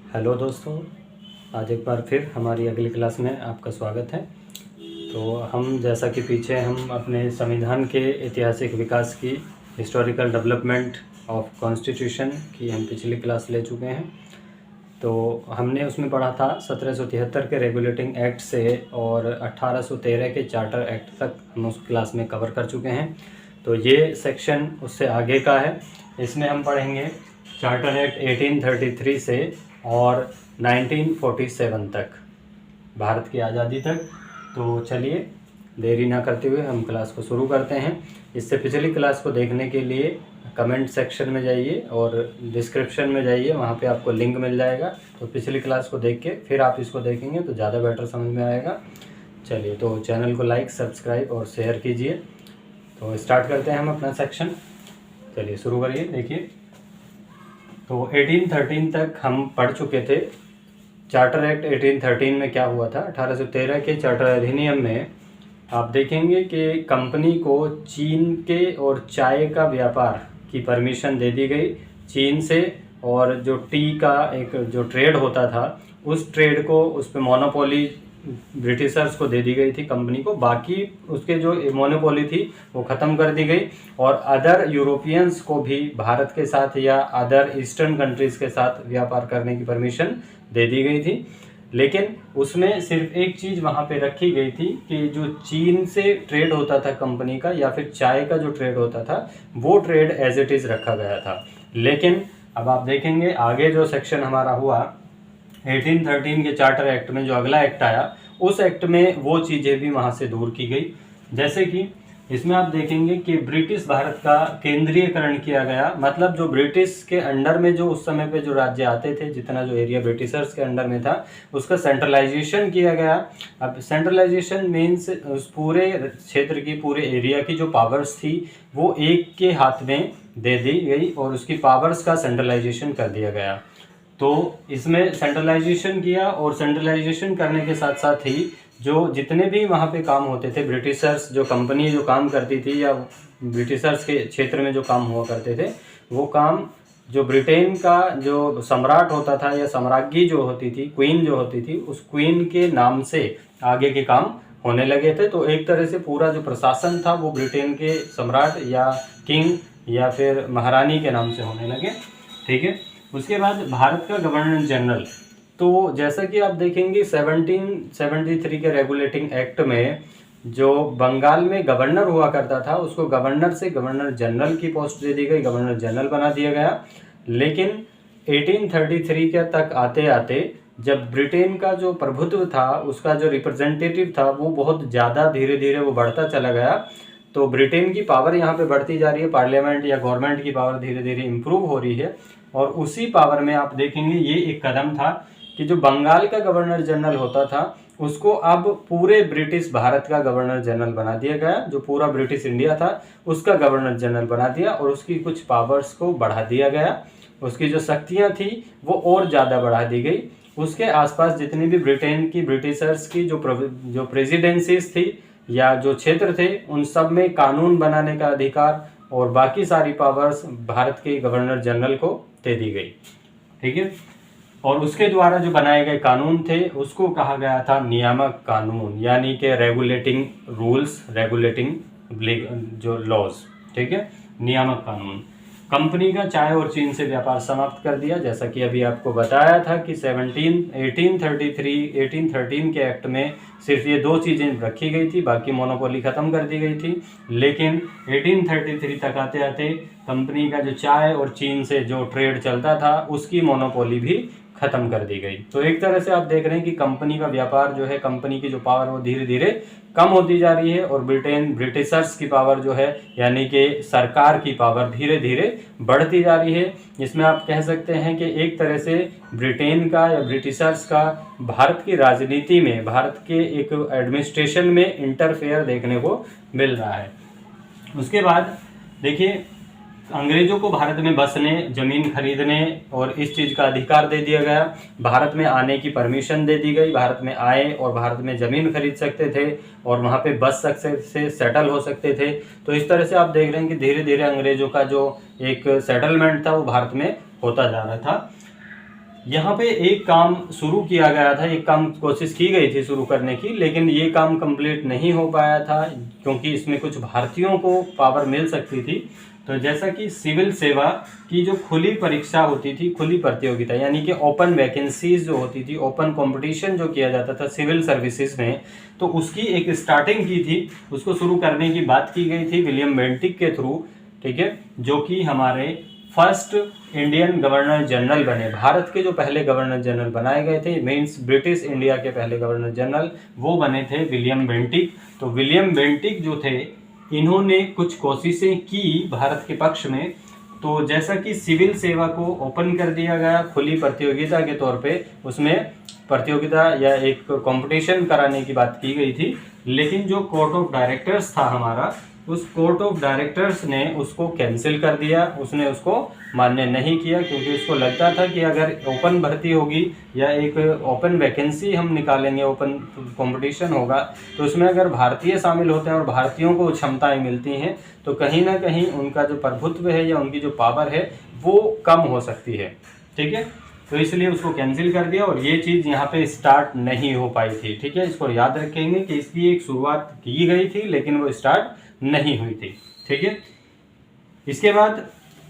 Hello दोस्तों, आज एक बार फिर हमारी अगली क्लास में आपका स्वागत है। तो हम जैसा कि पीछे हम अपने संविधान के ऐतिहासिक विकास की हिस्टोरिकल डेवलपमेंट ऑफ कॉन्स्टिट्यूशन की हम पिछली क्लास ले चुके हैं। तो हमने उसमें पढ़ा था 1773 के रेगुलेटिंग एक्ट से और 1813 के चार्टर एक्ट तक हम उस क्लास में कवर कर चुके हैं। तो ये सेक्शन उससे आगे का है। इसमें हम पढ़ेंगे चार्टर एक्ट 1833 से और 1947 तक, भारत की आज़ादी तक। तो चलिए देरी ना करते हुए हम क्लास को शुरू करते हैं। इससे पिछली क्लास को देखने के लिए कमेंट सेक्शन में जाइए और डिस्क्रिप्शन में जाइए, वहाँ पे आपको लिंक मिल जाएगा। तो पिछली क्लास को देख के फिर आप इसको देखेंगे तो ज़्यादा बेटर समझ में आएगा। चलिए, तो चैनल को लाइक, सब्सक्राइब और शेयर कीजिए। तो स्टार्ट करते हैं हम अपना सेक्शन। चलिए शुरू करिए। देखिए, तो 1813 तक हम पढ़ चुके थे। चार्टर एक्ट 1813 में क्या हुआ था? 1813 के चार्टर अधिनियम में आप देखेंगे कि कंपनी को चीन के और चाय का व्यापार की परमिशन दे दी गई। चीन से, और जो टी का एक जो ट्रेड होता था उस ट्रेड को, उस पर मोनोपोली ब्रिटिशर्स को दे दी गई थी कंपनी को। बाकी उसके जो मोनोपोली थी वो ख़त्म कर दी गई और अदर यूरोपियंस को भी भारत के साथ या अदर ईस्टर्न कंट्रीज़ के साथ व्यापार करने की परमिशन दे दी गई थी। लेकिन उसमें सिर्फ एक चीज़ वहाँ पे रखी गई थी कि जो चीन से ट्रेड होता था कंपनी का या फिर चाय का जो ट्रेड होता था वो ट्रेड एज इट इज़ रखा गया था। लेकिन अब आप देखेंगे आगे जो सेक्शन हमारा हुआ 1813 के चार्टर एक्ट में, जो अगला एक्ट आया उस एक्ट में वो चीज़ें भी वहाँ से दूर की गई। जैसे कि इसमें आप देखेंगे कि ब्रिटिश भारत का केंद्रीयकरण किया गया। मतलब जो ब्रिटिश के अंडर में जो उस समय पे जो राज्य आते थे, जितना जो एरिया ब्रिटिशर्स के अंडर में था उसका सेंट्रलाइजेशन किया गया। अब सेंट्रलाइजेशन मीन्स उस पूरे क्षेत्र की, पूरे एरिया की जो पावर्स थी वो एक के हाथ में दे दी गई और उसकी पावर्स का सेंट्रलाइजेशन कर दिया गया। तो इसमें सेंट्रलाइजेशन किया और सेंट्रलाइजेशन करने के साथ साथ ही जो जितने भी वहाँ पे काम होते थे, ब्रिटिशर्स जो कंपनी जो काम करती थी या ब्रिटिशर्स के क्षेत्र में जो काम हुआ करते थे, वो काम जो ब्रिटेन का जो सम्राट होता था या सम्राज्ञी जो होती थी, क्वीन जो होती थी, उस क्वीन के नाम से आगे के काम होने लगे थे। तो एक तरह से पूरा जो प्रशासन था वो ब्रिटेन के सम्राट या किंग या फिर महारानी के नाम से होने लगे। ठीक है। उसके बाद भारत का गवर्नर जनरल, तो जैसा कि आप देखेंगे 1773 के रेगुलेटिंग एक्ट में जो बंगाल में गवर्नर हुआ करता था उसको गवर्नर से गवर्नर जनरल की पोस्ट दे दी गई, गवर्नर जनरल बना दिया गया। लेकिन 1833 के तक आते आते जब ब्रिटेन का जो प्रभुत्व था, उसका जो रिप्रेजेंटेटिव था वो बहुत ज़्यादा धीरे धीरे वो बढ़ता चला गया। तो ब्रिटेन की पावर यहाँ पे बढ़ती जा रही है, पार्लियामेंट या गवर्नमेंट की पावर धीरे धीरे इम्प्रूव हो रही है। और उसी पावर में आप देखेंगे ये एक कदम था कि जो बंगाल का गवर्नर जनरल होता था उसको अब पूरे ब्रिटिश भारत का गवर्नर जनरल बना दिया गया। जो पूरा ब्रिटिश इंडिया था उसका गवर्नर जनरल बना दिया और उसकी कुछ पावर्स को बढ़ा दिया गया। उसकी जो शक्तियाँ थी वो और ज़्यादा बढ़ा दी गई। उसके आसपास जितनी भी ब्रिटेन की ब्रिटिशर्स की जो प्रेसिडेंसीज थी या जो क्षेत्र थे उन सब में कानून बनाने का अधिकार और बाकी सारी पावर्स भारत के गवर्नर जनरल को दे दी गई। ठीक है। और उसके द्वारा जो बनाए गए कानून थे उसको कहा गया था नियामक कानून, यानी कि रेगुलेटिंग रूल्स, रेगुलेटिंग जो लॉज। ठीक है, नियामक कानून। कंपनी का चाय और चीन से व्यापार समाप्त कर दिया। जैसा कि अभी आपको बताया था कि 1813 के एक्ट में सिर्फ ये दो चीज़ें रखी गई थी, बाकी मोनोपोली ख़त्म कर दी गई थी। लेकिन 1833 तक आते आते कंपनी का जो चाय और चीन से जो ट्रेड चलता था उसकी मोनोपोली भी ख़त्म कर दी गई। तो एक तरह से आप देख रहे हैं कि कंपनी का व्यापार जो है, कंपनी की जो पावर वो धीरे धीरे कम होती जा रही है और ब्रिटिशर्स की पावर जो है यानी कि सरकार की पावर धीरे धीरे बढ़ती जा रही है। इसमें आप कह सकते हैं कि एक तरह से ब्रिटेन का या ब्रिटिशर्स का भारत की राजनीति में, भारत के एक एडमिनिस्ट्रेशन में इंटरफेयर देखने को मिल रहा है। उसके बाद देखिए, अंग्रेजों को भारत में बसने, जमीन खरीदने और इस चीज़ का अधिकार दे दिया गया। भारत में आने की परमिशन दे दी गई। भारत में आए और भारत में ज़मीन खरीद सकते थे और वहाँ पे बस सकते थे, सेटल हो सकते थे। तो इस तरह से आप देख रहे हैं कि धीरे धीरे अंग्रेजों का जो एक सेटलमेंट था वो भारत में होता जा रहा था। यहाँ पे एक काम शुरू किया गया था, एक काम कोशिश की गई थी शुरू करने की, लेकिन ये काम कंप्लीट नहीं हो पाया था क्योंकि इसमें कुछ भारतीयों को पावर मिल सकती थी। तो जैसा कि सिविल सेवा की जो खुली परीक्षा होती थी, खुली प्रतियोगिता यानी कि ओपन वैकेंसीज जो होती थी, ओपन कंपटीशन जो किया जाता था सिविल सर्विसेज में, तो उसकी एक स्टार्टिंग की थी, उसको शुरू करने की बात की गई थी विलियम बेंटिक के थ्रू, ठीक है, जो कि हमारे फर्स्ट इंडियन गवर्नर जनरल बने, भारत के जो पहले गवर्नर जनरल बनाए गए थे, मीन्स ब्रिटिश इंडिया के पहले गवर्नर जनरल वो बने थे विलियम बेंटिक। तो विलियम बेंटिक जो थे, इन्होंने कुछ कोशिशें की भारत के पक्ष में। तो जैसा कि सिविल सेवा को ओपन कर दिया गया खुली प्रतियोगिता के तौर पे, उसमें प्रतियोगिता या एक कंपटीशन कराने की बात की गई थी, लेकिन जो कोर्ट ऑफ डायरेक्टर्स था हमारा, उस कोर्ट ऑफ डायरेक्टर्स ने उसको कैंसिल कर दिया, उसने उसको मान्य नहीं किया, क्योंकि उसको लगता था कि अगर ओपन भर्ती होगी या एक ओपन वैकेंसी हम निकालेंगे, ओपन कंपटीशन होगा, तो उसमें अगर भारतीय शामिल होते हैं और भारतीयों को क्षमताएं मिलती हैं, तो कहीं ना कहीं उनका जो प्रभुत्व है या उनकी जो पावर है वो कम हो सकती है, ठीक है। तो इसलिए उसको कैंसिल कर दिया और ये चीज़ यहाँ पे स्टार्ट नहीं हो पाई थी, ठीक है। इसको याद रखेंगे कि इसकी एक शुरुआत की गई थी लेकिन वो स्टार्ट नहीं हुई थी, ठीक है। इसके बाद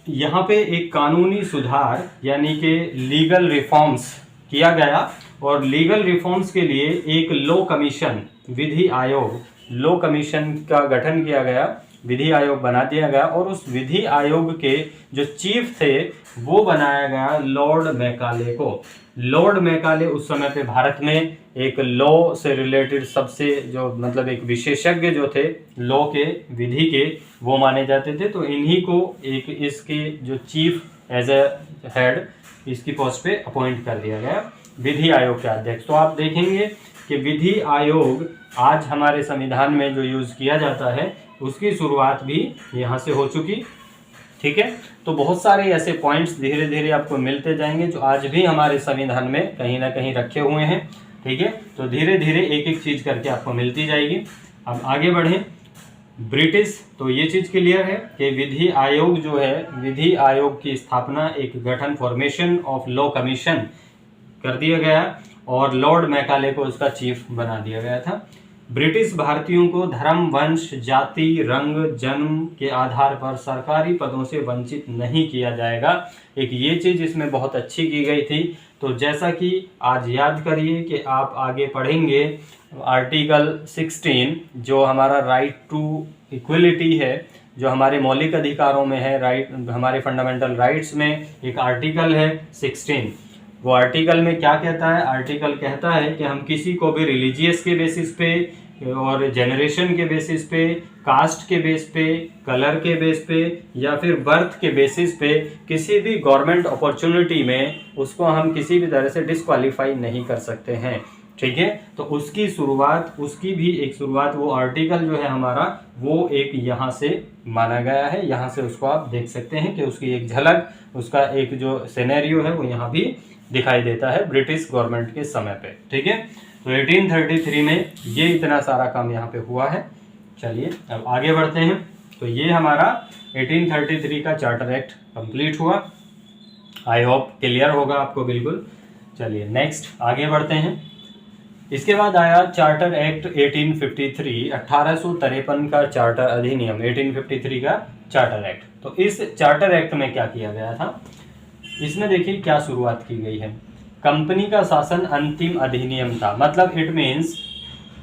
यहाँ पे एक कानूनी सुधार यानी कि लीगल रिफॉर्म्स किया गया, और लीगल रिफॉर्म्स के लिए एक लॉ कमीशन, विधि आयोग, लॉ कमीशन का गठन किया गया, विधि आयोग बना दिया गया, और उस विधि आयोग के जो चीफ थे वो बनाया गया लॉर्ड मैकाले को। लॉर्ड मैकाले उस समय पे भारत में एक लॉ से रिलेटेड सबसे जो मतलब एक विशेषज्ञ जो थे लॉ के, विधि के, वो माने जाते थे। तो इन्हीं को एक इसके जो चीफ एज ए हेड इसकी पोस्ट पे अपॉइंट कर दिया गया, विधि आयोग के अध्यक्ष। तो आप देखेंगे कि विधि आयोग आज हमारे संविधान में जो यूज किया जाता है उसकी शुरुआत भी यहाँ से हो चुकी, ठीक है। तो बहुत सारे ऐसे पॉइंट्स धीरे धीरे आपको मिलते जाएंगे जो आज भी हमारे संविधान में कहीं ना कहीं रखे हुए हैं, ठीक है। तो धीरे धीरे एक एक चीज करके आपको मिलती जाएगी। अब आगे बढ़ें। ब्रिटिश, तो ये चीज क्लियर है कि विधि आयोग जो है, विधि आयोग की स्थापना, एक गठन, फॉर्मेशन ऑफ लॉ कमीशन कर दिया गया और लॉर्ड मैकाले को उसका चीफ बना दिया गया था। ब्रिटिश भारतीयों को धर्म, वंश, जाति, रंग, जन्म के आधार पर सरकारी पदों से वंचित नहीं किया जाएगा। एक ये चीज़ इसमें बहुत अच्छी की गई थी। तो जैसा कि आज याद करिए कि आप आगे पढ़ेंगे आर्टिकल 16 जो हमारा राइट टू इक्वलिटी है, जो हमारे मौलिक अधिकारों में है, राइट, हमारे फंडामेंटल राइट्स में एक आर्टिकल है 16। वो आर्टिकल में क्या कहता है? आर्टिकल कहता है कि हम किसी को भी रिलीजियस के बेसिस पे और जनरेशन के बेसिस पे, कास्ट के बेस पे, कलर के बेस पे या फिर बर्थ के बेसिस पे किसी भी गवर्नमेंट अपॉर्चुनिटी में उसको हम किसी भी तरह से डिस्क्वालीफाई नहीं कर सकते हैं, ठीक है। तो उसकी शुरुआत, उसकी भी एक शुरुआत, वो आर्टिकल जो है हमारा, वो एक यहाँ से माना गया है। यहाँ से उसको आप देख सकते हैं कि उसकी एक झलक, उसका एक जो सिनेरियो है वो यहाँ भी दिखाई देता है ब्रिटिश गवर्नमेंट के समय पे, ठीक है। तो 1833 में ये इतना सारा काम यहाँ पे हुआ है। चलिए अब आगे बढ़ते हैं। तो ये हमारा 1833 का चार्टर एक्ट कंप्लीट हुआ। आई होप क्लियर होगा आपको बिल्कुल। चलिए नेक्स्ट आगे बढ़ते हैं। इसके बाद आया चार्टर एक्ट 1853, 1853 का चार्टर अधिनियम, 1853 का चार्टर एक्ट। तो इस चार्टर एक्ट में क्या किया गया था? इसमें देखिए क्या शुरुआत की गई है। कंपनी का शासन अंतिम अधिनियम था, मतलब इट मीन्स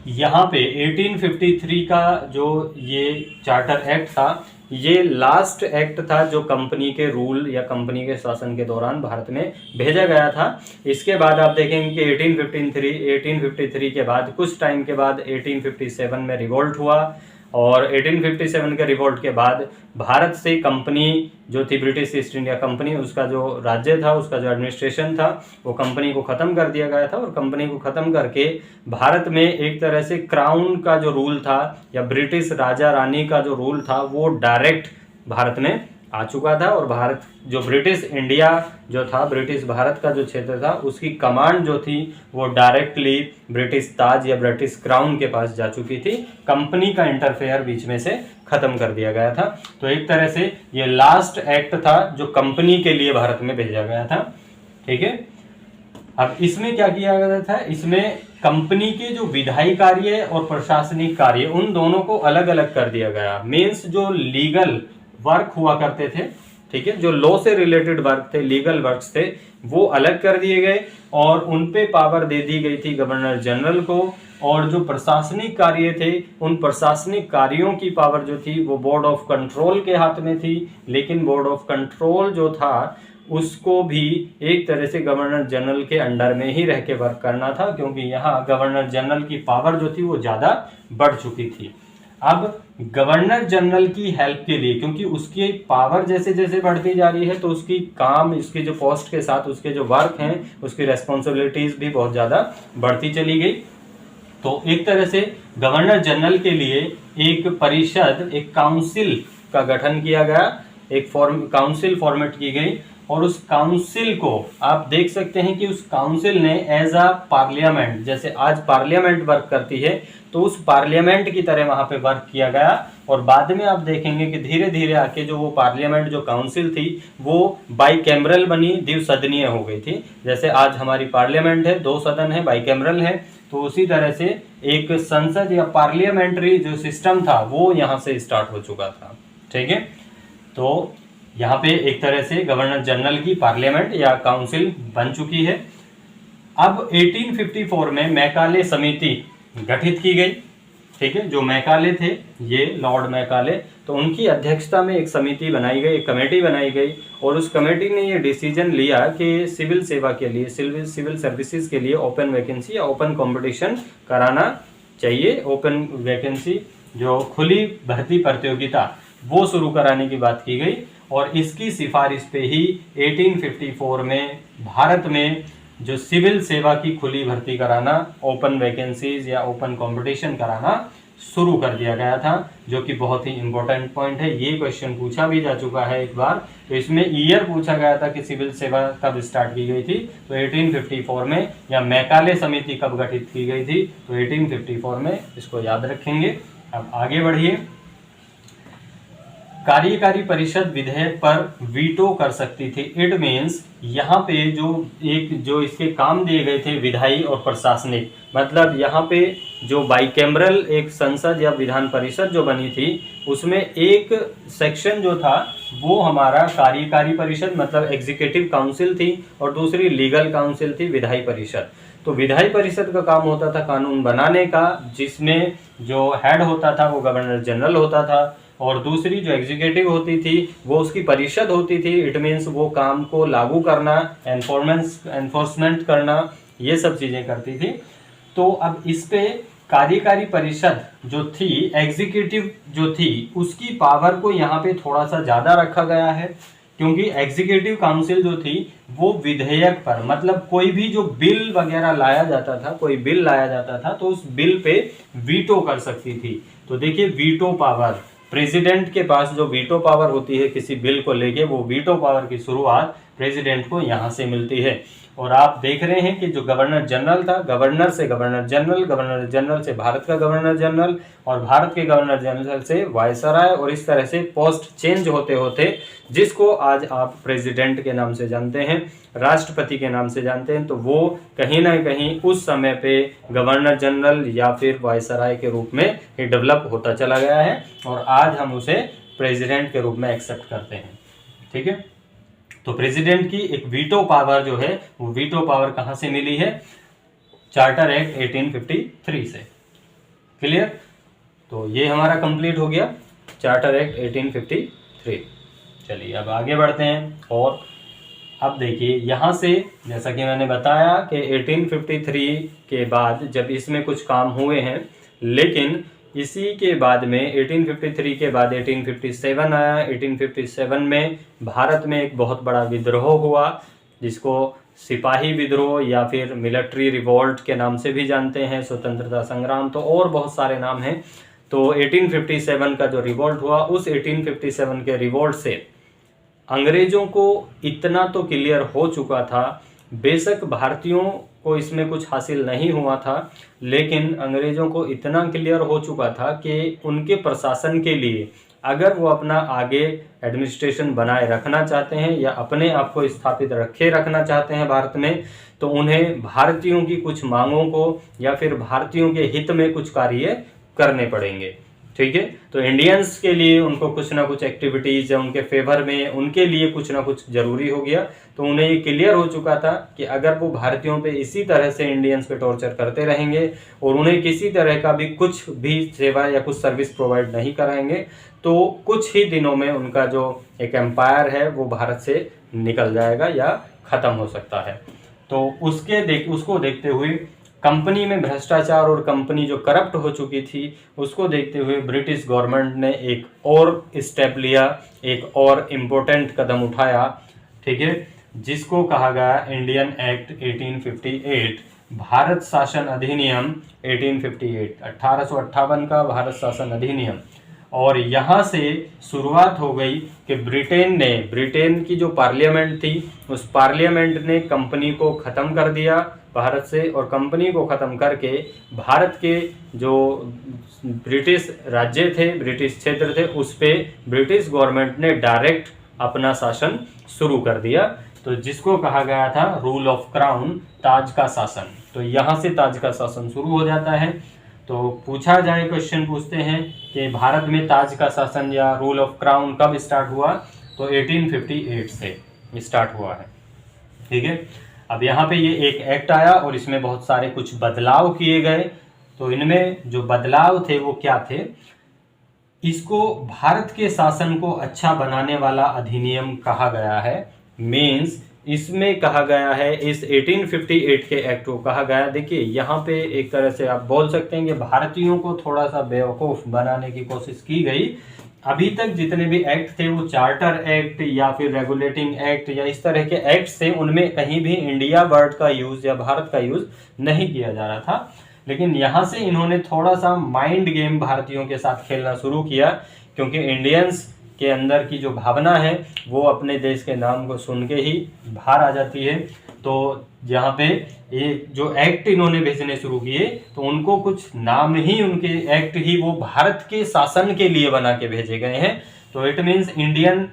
यहाँ पे 1853 का जो ये चार्टर एक्ट था, ये लास्ट एक्ट था जो कंपनी के रूल या कंपनी के शासन के दौरान भारत में भेजा गया था। इसके बाद आप देखेंगे कि 1853 के बाद कुछ टाइम के बाद 1857 में रिवोल्ट हुआ, और 1857 के रिवोल्ट के बाद भारत से कंपनी जो थी, ब्रिटिश ईस्ट इंडिया कंपनी, उसका जो राज्य था, उसका जो एडमिनिस्ट्रेशन था, वो कंपनी को ख़त्म कर दिया गया था। और कंपनी को ख़त्म करके भारत में एक तरह से क्राउन का जो रूल था या ब्रिटिश राजा रानी का जो रूल था वो डायरेक्ट भारत में आ चुका था। और भारत जो ब्रिटिश इंडिया जो था, ब्रिटिश भारत का जो क्षेत्र था, उसकी कमांड जो थी वो डायरेक्टली ब्रिटिश ताज या ब्रिटिश क्राउन के पास जा चुकी थी। कंपनी का इंटरफेयर बीच में से खत्म कर दिया गया था। तो एक तरह से ये लास्ट एक्ट था जो कंपनी के लिए भारत में भेजा गया था, ठीक है। अब इसमें क्या किया गया था, इसमें कंपनी के जो विधायी कार्य और प्रशासनिक कार्य उन दोनों को अलग अलग कर दिया गया। मीन्स जो लीगल वर्क हुआ करते थे, ठीक है, जो लॉ से रिलेटेड वर्क थे, लीगल वर्क्स थे, वो अलग कर दिए गए और उन पे पावर दे दी गई थी गवर्नर जनरल को। और जो प्रशासनिक कार्य थे, उन प्रशासनिक कार्यों की पावर जो थी वो बोर्ड ऑफ कंट्रोल के हाथ में थी। लेकिन बोर्ड ऑफ कंट्रोल जो था उसको भी एक तरह से गवर्नर जनरल के अंडर में ही रह के वर्क करना था, क्योंकि यहाँ गवर्नर जनरल की पावर जो थी वो ज़्यादा बढ़ चुकी थी। अब गवर्नर जनरल की हेल्प के लिए, क्योंकि उसकी पावर जैसे जैसे बढ़ती जा रही है तो उसकी काम, उसकी जो पोस्ट के साथ उसके जो वर्क हैं, उसकी रेस्पॉन्सिबिलिटीज भी बहुत ज़्यादा बढ़ती चली गई। तो एक तरह से गवर्नर जनरल के लिए एक परिषद, एक काउंसिल का गठन किया गया, एक काउंसिल फॉर्मेट की गई। और उस काउंसिल को आप देख सकते हैं कि उस काउंसिल ने एज अ पार्लियामेंट, जैसे आज पार्लियामेंट वर्क करती है, तो उस पार्लियामेंट की तरह वहां पे वर्क किया गया। और बाद में आप देखेंगे कि धीरे धीरे आके जो वो पार्लियामेंट, जो काउंसिल थी, वो बाइकैमरल बनी, द्विसदनीय हो गई थी। जैसे आज हमारी पार्लियामेंट है, 2 सदन है, बाइकैमरल है, तो उसी तरह से एक संसद या पार्लियामेंट्री जो सिस्टम था वो यहाँ से स्टार्ट हो चुका था। ठीक है, तो यहाँ पे एक तरह से गवर्नर जनरल की पार्लियामेंट या काउंसिल बन चुकी है। अब 1854 में मैकाले समिति गठित की गई। ठीक है, जो मैकाले थे, ये लॉर्ड मैकाले, तो उनकी अध्यक्षता में एक समिति बनाई गई, एक कमेटी बनाई गई। और उस कमेटी ने ये डिसीजन लिया कि सिविल सेवा के लिए, सिविल सर्विसेज के लिए ओपन वैकेंसी या ओपन कंपटीशन कराना चाहिए। ओपन वैकेंसी, जो खुली भर्ती प्रतियोगिता, वो शुरू कराने की बात की गई। और इसकी सिफारिश पे ही 1854 में भारत में जो सिविल सेवा की खुली भर्ती कराना, ओपन वैकेंसीज या ओपन कंपटीशन कराना शुरू कर दिया गया था, जो कि बहुत ही इंपॉर्टेंट पॉइंट है। ये क्वेश्चन पूछा भी जा चुका है एक बार, तो इसमें ईयर पूछा गया था कि सिविल सेवा कब स्टार्ट की गई थी, तो 1854 में। या मैकाले समिति कब गठित की गई थी, तो 1854 में, इसको याद रखेंगे। अब आगे बढ़िए। कार्यकारी परिषद विधेयक पर वीटो कर सकती थी। इट मीन्स यहाँ पे जो इसके काम दिए गए थे, विधायी और प्रशासनिक, मतलब यहाँ पे जो बाइकैमरल एक संसद या विधान परिषद जो बनी थी, उसमें एक सेक्शन जो था वो हमारा कार्यकारी परिषद मतलब एग्जीक्यूटिव काउंसिल थी, और दूसरी लीगल काउंसिल थी विधायी परिषद। तो विधायी परिषद का काम होता था कानून बनाने का, जिसमें जो हेड होता था वो गवर्नर जनरल होता था, और दूसरी जो एग्जीक्यूटिव होती थी वो उसकी परिषद होती थी। इट मीन्स वो काम को लागू करना, एनफोर्समेंट करना, ये सब चीज़ें करती थी। तो अब इस पे कार्यकारी परिषद जो थी, एग्जीक्यूटिव जो थी, उसकी पावर को यहाँ पे थोड़ा सा ज़्यादा रखा गया है, क्योंकि एग्जीक्यूटिव काउंसिल जो थी वो विधेयक पर, मतलब कोई भी जो बिल वगैरह लाया जाता था, कोई बिल लाया जाता था, तो उस बिल पे वीटो कर सकती थी। तो देखिए, वीटो पावर, प्रेसिडेंट के पास जो वीटो पावर होती है किसी बिल को लेके, वो वीटो पावर की शुरुआत प्रेसिडेंट को यहाँ से मिलती है। और आप देख रहे हैं कि जो गवर्नर जनरल था, गवर्नर से गवर्नर जनरल, गवर्नर जनरल से भारत का गवर्नर जनरल, और भारत के गवर्नर जनरल से वायसराय, और इस तरह से पोस्ट चेंज होते होते, जिसको आज आप प्रेसिडेंट के नाम से जानते हैं, राष्ट्रपति के नाम से जानते हैं, तो वो कहीं ना कहीं उस समय पे गवर्नर जनरल या फिर वायसराय के रूप में ही डेवलप होता चला गया है, और आज हम उसे प्रेसिडेंट के रूप में एक्सेप्ट करते हैं। ठीक है, तो प्रेसिडेंट की एक वीटो पावर जो है, वो वीटो पावर कहाँ से मिली है? चार्टर एक्ट 1853 से। क्लियर? तो ये हमारा कंप्लीट हो गया, चार्टर एक्ट 1853। चलिए अब आगे बढ़ते हैं। और अब देखिए, यहाँ से जैसा कि मैंने बताया कि 1853 के बाद जब इसमें कुछ काम हुए हैं, लेकिन इसी के बाद में 1853 के बाद 1857 आया। 1857 में भारत में एक बहुत बड़ा विद्रोह हुआ, जिसको सिपाही विद्रोह या फिर मिलिट्री रिवोल्ट के नाम से भी जानते हैं, स्वतंत्रता संग्राम, तो और बहुत सारे नाम हैं। तो 1857 का जो रिवोल्ट हुआ, उस 1857 के रिवोल्ट से अंग्रेजों को इतना तो क्लियर हो चुका था, बेशक भारतीयों को इसमें कुछ हासिल नहीं हुआ था, लेकिन अंग्रेजों को इतना क्लियर हो चुका था कि उनके प्रशासन के लिए अगर वो अपना आगे एडमिनिस्ट्रेशन बनाए रखना चाहते हैं या अपने आप को स्थापित रखना चाहते हैं भारत में, तो उन्हें भारतीयों की कुछ मांगों को या फिर भारतीयों के हित में कुछ कार्य करने पड़ेंगे। ठीक है, तो इंडियंस के लिए उनको कुछ ना कुछ एक्टिविटीज या उनके फेवर में उनके लिए कुछ ना कुछ जरूरी हो गया। तो उन्हें ये क्लियर हो चुका था कि अगर वो भारतीयों पे इसी तरह से इंडियंस पे टॉर्चर करते रहेंगे और उन्हें किसी तरह का भी कुछ भी सेवा या कुछ सर्विस प्रोवाइड नहीं कराएंगे, तो कुछ ही दिनों में उनका जो एक एम्पायर है वो भारत से निकल जाएगा या खत्म हो सकता है। तो उसको देखते हुए, कंपनी में भ्रष्टाचार और कंपनी जो करप्ट हो चुकी थी उसको देखते हुए ब्रिटिश गवर्नमेंट ने एक और स्टेप लिया, एक और इम्पोर्टेंट कदम उठाया। ठीक है, जिसको कहा गया इंडियन एक्ट 1858, भारत शासन अधिनियम 1858, 1858 का भारत शासन अधिनियम। और यहाँ से शुरुआत हो गई कि ब्रिटेन की जो पार्लियामेंट थी उस पार्लियामेंट ने कंपनी को ख़त्म कर दिया भारत से, और कंपनी को ख़त्म करके भारत के जो ब्रिटिश राज्य थे, ब्रिटिश क्षेत्र थे, उस पर ब्रिटिश गवर्नमेंट ने डायरेक्ट अपना शासन शुरू कर दिया। तो जिसको कहा गया था रूल ऑफ क्राउन, ताज का शासन। तो यहाँ से ताज का शासन शुरू हो जाता है। तो पूछा जाए, क्वेश्चन पूछते हैं कि भारत में ताज का शासन या रूल ऑफ क्राउन कब स्टार्ट हुआ, तो 1858 से स्टार्ट हुआ है। ठीक है, अब यहाँ पे ये एक एक्ट आया और इसमें बहुत सारे कुछ बदलाव किए गए। तो इनमें जो बदलाव थे वो क्या थे, इसको भारत के शासन को अच्छा बनाने वाला अधिनियम कहा गया है। मीन्स इसमें कहा गया है, इस 1858 के एक्ट को कहा गया, देखिए यहाँ पे एक तरह से आप बोल सकते हैं कि भारतीयों को थोड़ा सा बेवकूफ़ बनाने की कोशिश की गई। अभी तक जितने भी एक्ट थे वो चार्टर एक्ट या फिर रेगुलेटिंग एक्ट या इस तरह के एक्ट थे, उनमें कहीं भी इंडिया वर्ड का यूज़ या भारत का यूज़ नहीं किया जा रहा था। लेकिन यहाँ से इन्होंने थोड़ा सा माइंड गेम भारतीयों के साथ खेलना शुरू किया, क्योंकि इंडियंस के अंदर की जो भावना है वो अपने देश के नाम को सुन के ही बाहर आ जाती है। तो यहाँ पे ये जो एक्ट इन्होंने भेजने शुरू किए, तो उनको कुछ नाम ही, उनके एक्ट ही वो भारत के शासन के लिए बना के भेजे गए हैं। तो it means Indian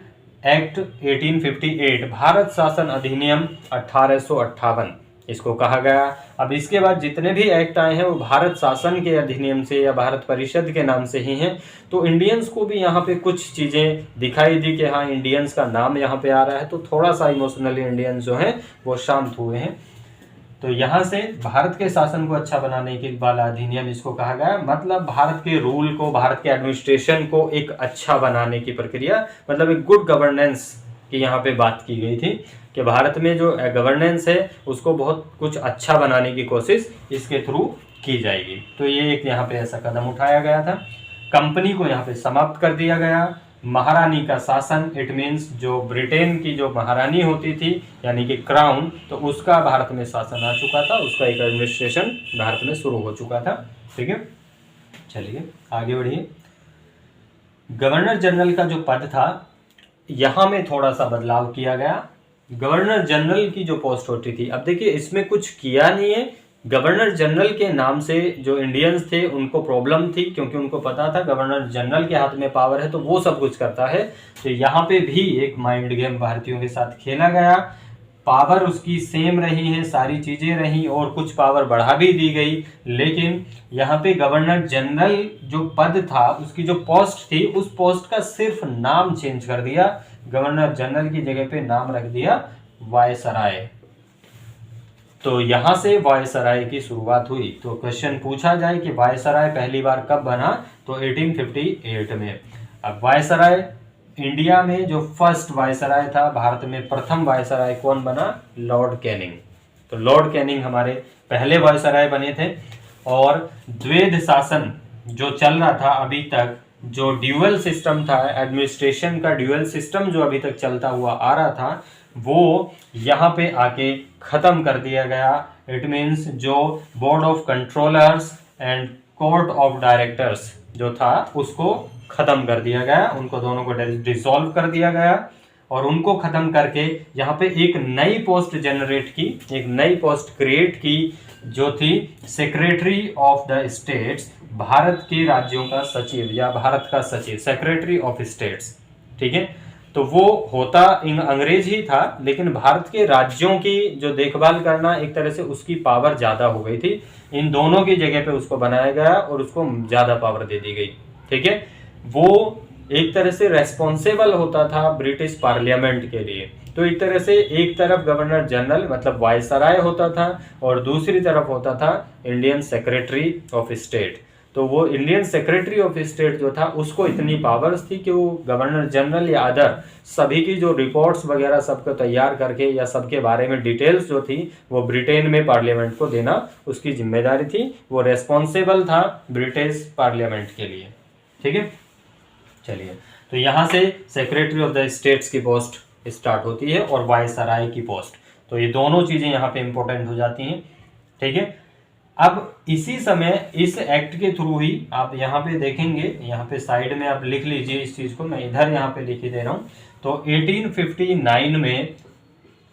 act 1858, Bharat शासन अधिनियम 1858 इसको कहा गया। अब इसके बाद जितने भी एक्ट आए हैं वो भारत शासन के अधिनियम से या भारत परिषद के नाम से ही हैं। तो इंडियंस को भी यहाँ पे कुछ चीज़ें दिखाई दी कि हाँ इंडियंस का नाम यहाँ पे आ रहा है, तो थोड़ा सा इमोशनली इंडियंस जो हैं वो शांत हुए हैं। तो यहाँ से भारत के शासन को अच्छा बनाने के वाला अधिनियम इसको कहा गया, मतलब भारत के रूल को, भारत के एडमिनिस्ट्रेशन को एक अच्छा बनाने की प्रक्रिया, मतलब एक गुड गवर्नेंस की यहाँ पे बात की गई थी कि भारत में जो गवर्नेंस है उसको बहुत कुछ अच्छा बनाने की कोशिश इसके थ्रू की जाएगी। तो ये एक यहाँ पे ऐसा कदम उठाया गया था। कंपनी को यहाँ पे समाप्त कर दिया गया। महारानी का शासन, इट मीन्स जो ब्रिटेन की जो महारानी होती थी यानी कि क्राउन, तो उसका भारत में शासन आ चुका था, उसका एक एडमिनिस्ट्रेशन भारत में शुरू हो चुका था। ठीक है, चलिए आगे बढ़िए। गवर्नर जनरल का जो पद था यहाँ में थोड़ा सा बदलाव किया गया। गवर्नर जनरल की जो पोस्ट होती थी, अब देखिए इसमें कुछ किया नहीं है। गवर्नर जनरल के नाम से जो इंडियंस थे उनको प्रॉब्लम थी, क्योंकि उनको पता था गवर्नर जनरल के हाथ में पावर है तो वो सब कुछ करता है। तो यहाँ पे भी एक माइंड गेम भारतीयों के साथ खेला गया। पावर उसकी सेम रही है, सारी चीज़ें रही और कुछ पावर बढ़ा भी दी गई, लेकिन यहाँ पे गवर्नर जनरल जो पद था, उसकी जो पोस्ट थी, उस पोस्ट का सिर्फ नाम चेंज कर दिया। गवर्नर जनरल की जगह पे नाम रख दिया वायसराय। तो यहाँ से वायसराय की शुरुआत हुई। तो क्वेश्चन पूछा जाए कि वायसराय पहली बार कब बना, तो 1858 में। अब वायसराय इंडिया में जो फर्स्ट वायसराय था, भारत में प्रथम वायसराय कौन बना, लॉर्ड कैनिंग। तो लॉर्ड कैनिंग हमारे पहले वायसराय बने थे। और द्वैध शासन जो चल रहा था अभी तक, जो ड्यूअल सिस्टम था, एडमिनिस्ट्रेशन का ड्यूअल सिस्टम जो अभी तक चलता हुआ आ रहा था, वो यहाँ पे आके ख़त्म कर दिया गया। इट मीन्स जो board of controllers and court of directors जो था उसको ख़त्म कर दिया गया, उनको दोनों को डिसॉल्व कर दिया गया। और उनको खत्म करके यहाँ पे एक नई पोस्ट जनरेट की, एक नई पोस्ट क्रिएट की जो थी secretary of the states, Bharat के राज्यों का सचिव या भारत का सचिव, सेक्रेटरी ऑफ स्टेट्स। ठीक है, तो वो होता अंग्रेज ही था, लेकिन भारत के राज्यों की जो देखभाल करना एक तरह से उसकी पावर ज्यादा हो गई थी। इन दोनों की जगह पे उसको बनाया गया और उसको ज्यादा पावर दे दी गई। ठीक है, वो एक तरह से रेस्पॉन्सिबल होता था ब्रिटिश पार्लियामेंट के लिए। तो एक तरह से एक तरफ गवर्नर जनरल मतलब वायसराय होता था और दूसरी तरफ होता था इंडियन सेक्रेटरी ऑफ स्टेट। तो वो इंडियन सेक्रेटरी ऑफ स्टेट जो था उसको इतनी पावर्स थी कि वो गवर्नर जनरल या अदर सभी की जो रिपोर्ट्स वगैरह सबको तैयार करके या सबके बारे में डिटेल्स जो थी वो ब्रिटेन में पार्लियामेंट को देना उसकी जिम्मेदारी थी। वो रेस्पॉन्सिबल था ब्रिटिश पार्लियामेंट के लिए। ठीक है, चलिए, तो यहाँ से सेक्रेटरी ऑफ द स्टेट्स की पोस्ट स्टार्ट होती है और वायसराय की पोस्ट। तो ये दोनों चीजें यहाँ पे इंपॉर्टेंट हो जाती हैं। ठीक है, अब इसी समय इस एक्ट के थ्रू ही आप यहाँ पे देखेंगे, यहाँ पे साइड में आप लिख लीजिए इस चीज को, मैं इधर यहाँ पे लिख ही दे रहा हूँ। तो 1859 में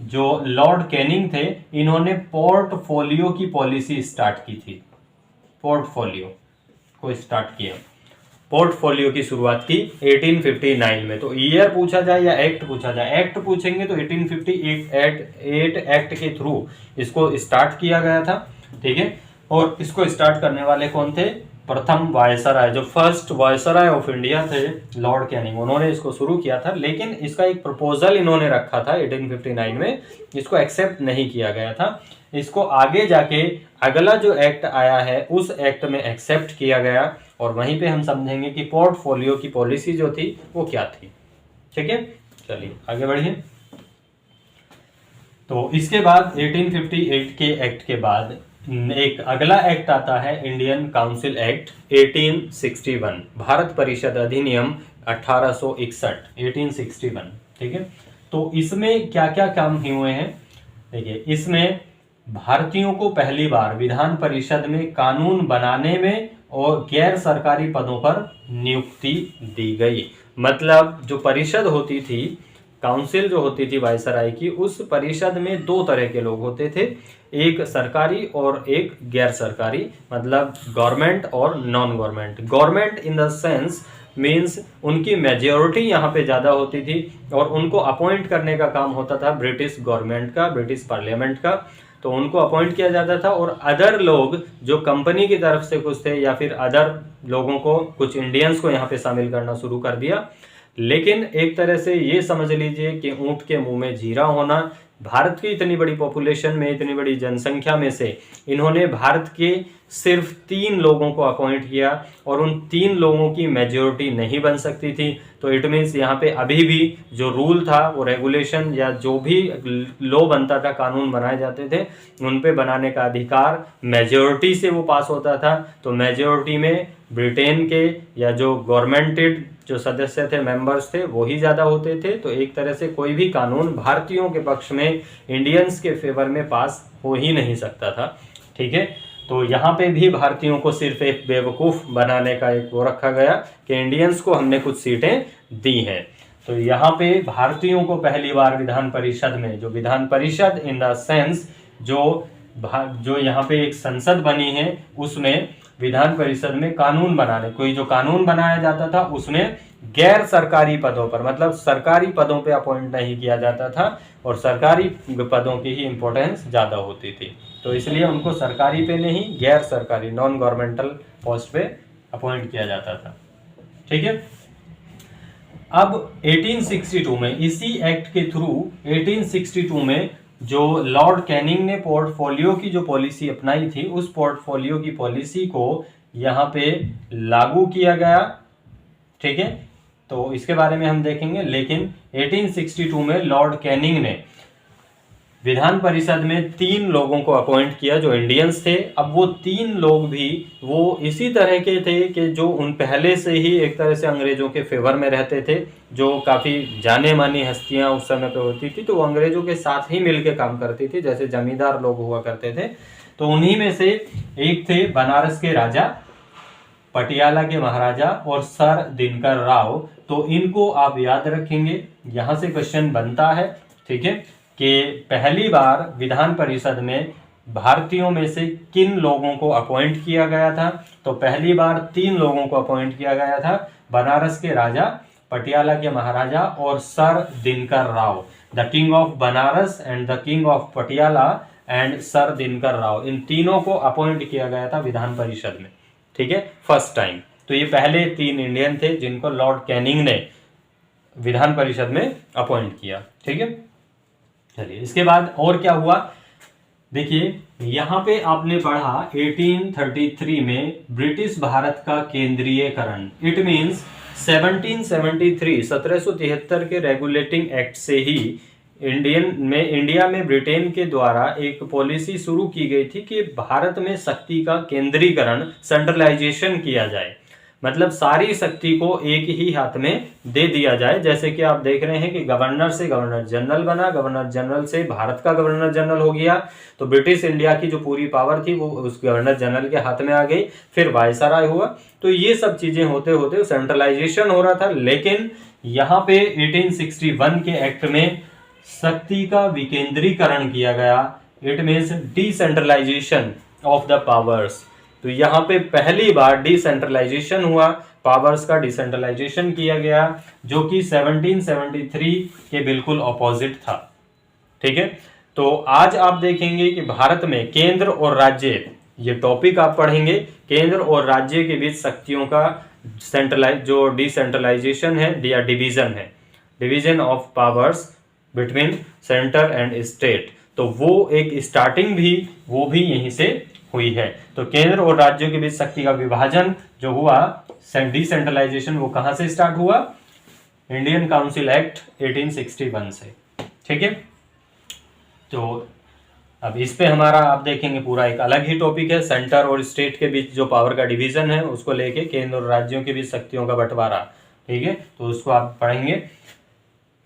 जो लॉर्ड कैनिंग थे, इन्होंने पोर्टफोलियो की पॉलिसी स्टार्ट की थी। पोर्टफोलियो को स्टार्ट किया, पोर्टफोलियो की शुरुआत की 1859 में। तो ईयर पूछा जाए या एक्ट पूछा जाए, एक्ट पूछेंगे तो 1858 एक्ट के थ्रू इसको स्टार्ट किया गया था। ठीक है, और इसको स्टार्ट करने वाले कौन थे? प्रथम वायसराय, जो फर्स्ट वायसराय ऑफ इंडिया थे लॉर्ड कैनिंग, उन्होंने इसको शुरू किया था। लेकिन इसका एक प्रपोजल इन्होंने रखा था 1859 में, इसको एक्सेप्ट नहीं किया गया था। इसको आगे जाके अगला जो एक्ट आया है उस एक्ट में एक्सेप्ट किया गया और वहीं पे हम समझेंगे कि पोर्टफोलियो की पॉलिसी जो थी वो क्या थी। ठीक है, चलिए आगे बढ़िए। तो इसके बाद 1858 के एक्ट के बाद एक अगला एक्ट आता है इंडियन काउंसिल एक्ट 1861, भारत परिषद अधिनियम 1861 1861। ठीक है, तो इसमें क्या क्या काम हुए हैं देखिए। इसमें भारतीयों को पहली बार विधान परिषद में कानून बनाने में और गैर सरकारी पदों पर नियुक्ति दी गई। मतलब जो परिषद होती थी, काउंसिल जो होती थी वायसराय की, उस परिषद में दो तरह के लोग होते थे, एक सरकारी और एक गैर सरकारी, मतलब गवर्नमेंट और non government. Government in the sense means उनकी मेजॉरिटी यहाँ पे ज़्यादा होती थी और उनको अपॉइंट करने का काम होता था ब्रिटिश गवर्नमेंट का, ब्रिटिश पार्लियामेंट का, तो उनको अपॉइंट किया जाता था। और अदर लोग जो कंपनी की तरफ से कुछ थे या फिर अदर लोगों को, कुछ इंडियंस को यहाँ पे शामिल करना शुरू कर दिया। लेकिन एक तरह से ये समझ लीजिए कि ऊंट के मुंह में जीरा होना, भारत की इतनी बड़ी पॉपुलेशन में, इतनी बड़ी जनसंख्या में से इन्होंने भारत के सिर्फ 3 लोगों को अपॉइंट किया और उन 3 लोगों की मेजॉरिटी नहीं बन सकती थी। तो इट मीन्स यहाँ पे अभी भी जो रूल था, वो रेगुलेशन या जो भी लॉ बनता था, कानून बनाए जाते थे, उन पे बनाने का अधिकार मेजॉरिटी से वो पास होता था। तो मेजॉरिटी में ब्रिटेन के या जो गवर्नमेंटेड जो सदस्य थे, मेंबर्स थे, वो ही ज़्यादा होते थे। तो एक तरह से कोई भी कानून भारतीयों के पक्ष में, इंडियंस के फेवर में पास हो ही नहीं सकता था। ठीक है, तो यहाँ पे भी भारतीयों को सिर्फ एक बेवकूफ़ बनाने का एक वो रखा गया कि इंडियंस को हमने कुछ सीटें दी हैं। तो यहाँ पे भारतीयों को पहली बार विधान परिषद में, जो Vidhan Parishad in the sense जो यहाँ पे एक संसद बनी है, उसमें विधान परिषद में कानून बनाने, कोई जो कानून बनाया जाता था उसमें गैर सरकारी पदों पर, मतलब सरकारी पदों पे अपॉइंट नहीं किया जाता था और सरकारी पदों की ही इम्पोर्टेंस ज़्यादा होती थी। तो इसलिए उनको सरकारी पे नहीं, गैर सरकारी नॉन गवर्नमेंटल पोस्ट पे अपॉइंट किया जाता था। ठीक है, अब 1862 में, इसी एक्ट के थ्रू 1862 में जो लॉर्ड कैनिंग ने पोर्टफोलियो की जो पॉलिसी अपनाई थी, उस पोर्टफोलियो की पॉलिसी को यहाँ पे लागू किया गया। ठीक है, तो इसके बारे में हम देखेंगे। लेकिन 1862 में लॉर्ड कैनिंग ने विधान परिषद में 3 लोगों को अपॉइंट किया जो इंडियंस थे। अब वो 3 लोग भी वो इसी तरह के थे कि जो उन पहले से ही एक तरह से अंग्रेजों के फेवर में रहते थे, जो काफ़ी जाने मानी हस्तियां उस समय पे होती थी, तो वो अंग्रेजों के साथ ही मिलके काम करती थी, जैसे जमींदार लोग हुआ करते थे। तो उन्हीं में से एक थे बनारस के राजा पटियाला के महाराजा और सर दिनकर राव। तो इनको आप याद रखेंगे, यहां से क्वेश्चन बनता है, ठीक है, कि पहली बार विधान परिषद में भारतीयों में से किन लोगों को अपॉइंट किया गया था। तो पहली बार 3 लोगों को अपॉइंट किया गया था, बनारस के राजा, पटियाला के महाराजा और sir Dinkar Rao. The king of Banaras and the king of Patiala and sir Dinkar Rao, इन तीनों को अपॉइंट किया गया था विधान परिषद में, ठीक है, फर्स्ट टाइम। तो ये पहले 3 इंडियन थे जिनको लॉर्ड कैनिंग ने विधान परिषद में अपॉइंट किया, ठीक है। चलिए इसके बाद और क्या हुआ, देखिए यहां पे आपने पढ़ा 1833 में ब्रिटिश भारत का केंद्रीयकरण। इट मींस 1773 के रेगुलेटिंग एक्ट से ही इंडिया में ब्रिटेन के द्वारा एक पॉलिसी शुरू की गई थी कि भारत में शक्ति का केंद्रीकरण, सेंट्रलाइजेशन किया जाए, मतलब सारी शक्ति को एक ही हाथ में दे दिया जाए। जैसे कि आप देख रहे हैं कि गवर्नर से गवर्नर जनरल बना, गवर्नर जनरल से भारत का गवर्नर जनरल हो गया, तो ब्रिटिश इंडिया की जो पूरी पावर थी वो उस गवर्नर जनरल के हाथ में आ गई। फिर वायसराय हुआ, तो ये सब चीजें होते होते सेंट्रलाइजेशन हो रहा था। लेकिन यहाँ पे 1861 के एक्ट में शक्ति का विकेंद्रीकरण किया गया, it means decentralisation of the powers. तो यहाँ पे पहली बार डिसेंट्रलाइजेशन हुआ, पावर्स का डिसेंट्रलाइजेशन किया गया, जो कि 1773 के बिल्कुल ऑपोजिट था, ठीक है। तो आज आप देखेंगे कि भारत में केंद्र और राज्य, ये टॉपिक आप पढ़ेंगे, केंद्र और राज्य के बीच शक्तियों का जो डिसेंट्रलाइजेशन है या डिवीजन है, division of powers between centre and state, तो वो एक स्टार्टिंग भी वो भी यहीं से हुई है। तो केंद्र और राज्यों के बीच शक्ति का विभाजन जो हुआ, डिसेंट्रलाइजेशन, वो कहां से स्टार्ट हुआ, इंडियन काउंसिल एक्ट 1861 से, ठीक है। तो अब इस पे हमारा आप देखेंगे पूरा एक अलग ही टॉपिक है, सेंटर और स्टेट के बीच जो पावर का डिवीजन है उसको लेके केंद्र और राज्यों के बीच शक्तियों का बंटवारा, ठीक है, तो उसको आप पढ़ेंगे।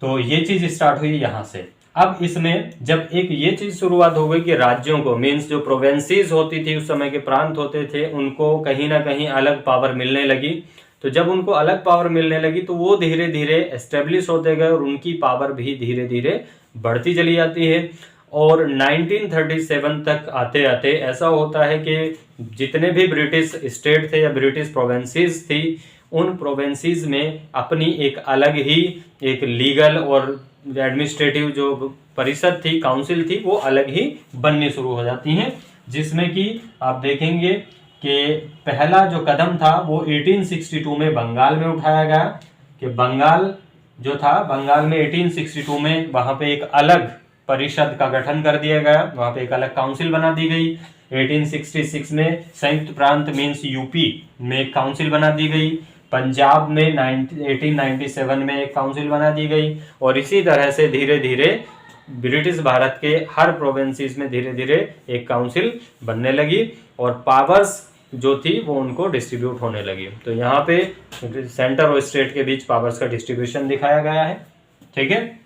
तो ये चीज स्टार्ट हुई यहां से। अब इसमें जब एक ये चीज शुरुआत हो गई कि राज्यों को, मीन्स जो प्रोविंसेस होती थी उस समय के प्रांत होते थे, उनको कहीं ना कहीं अलग पावर मिलने लगी। तो जब उनको अलग पावर मिलने लगी तो वो धीरे धीरे एस्टेब्लिश होते गए और उनकी पावर भी धीरे धीरे बढ़ती चली जाती है। और 1937 तक आते आते ऐसा होता है कि जितने भी ब्रिटिश स्टेट थे या ब्रिटिश प्रोविंसेस थी, उन प्रोविंसेस में अपनी एक अलग ही एक लीगल और एडमिनिस्ट्रेटिव जो परिषद थी, काउंसिल थी, वो अलग ही बननी शुरू हो जाती हैं। जिसमें कि आप देखेंगे कि पहला जो कदम था वो 1862 में बंगाल में उठाया गया, कि बंगाल जो था, बंगाल में 1862 में वहां पे एक अलग परिषद का गठन कर दिया गया, वहां पे एक अलग काउंसिल बना दी गई। 1866 में संयुक्त प्रांत मीन्स यूपी में एक काउंसिल बना दी गई। पंजाब में 1897 में एक काउंसिल बना दी गई। और इसी तरह से धीरे धीरे ब्रिटिश भारत के हर प्रोविंसेस में धीरे धीरे एक काउंसिल बनने लगी और पावर्स जो थी वो उनको डिस्ट्रीब्यूट होने लगी। तो यहाँ पे सेंटर और स्टेट के बीच पावर्स का डिस्ट्रीब्यूशन दिखाया गया है, ठीक है।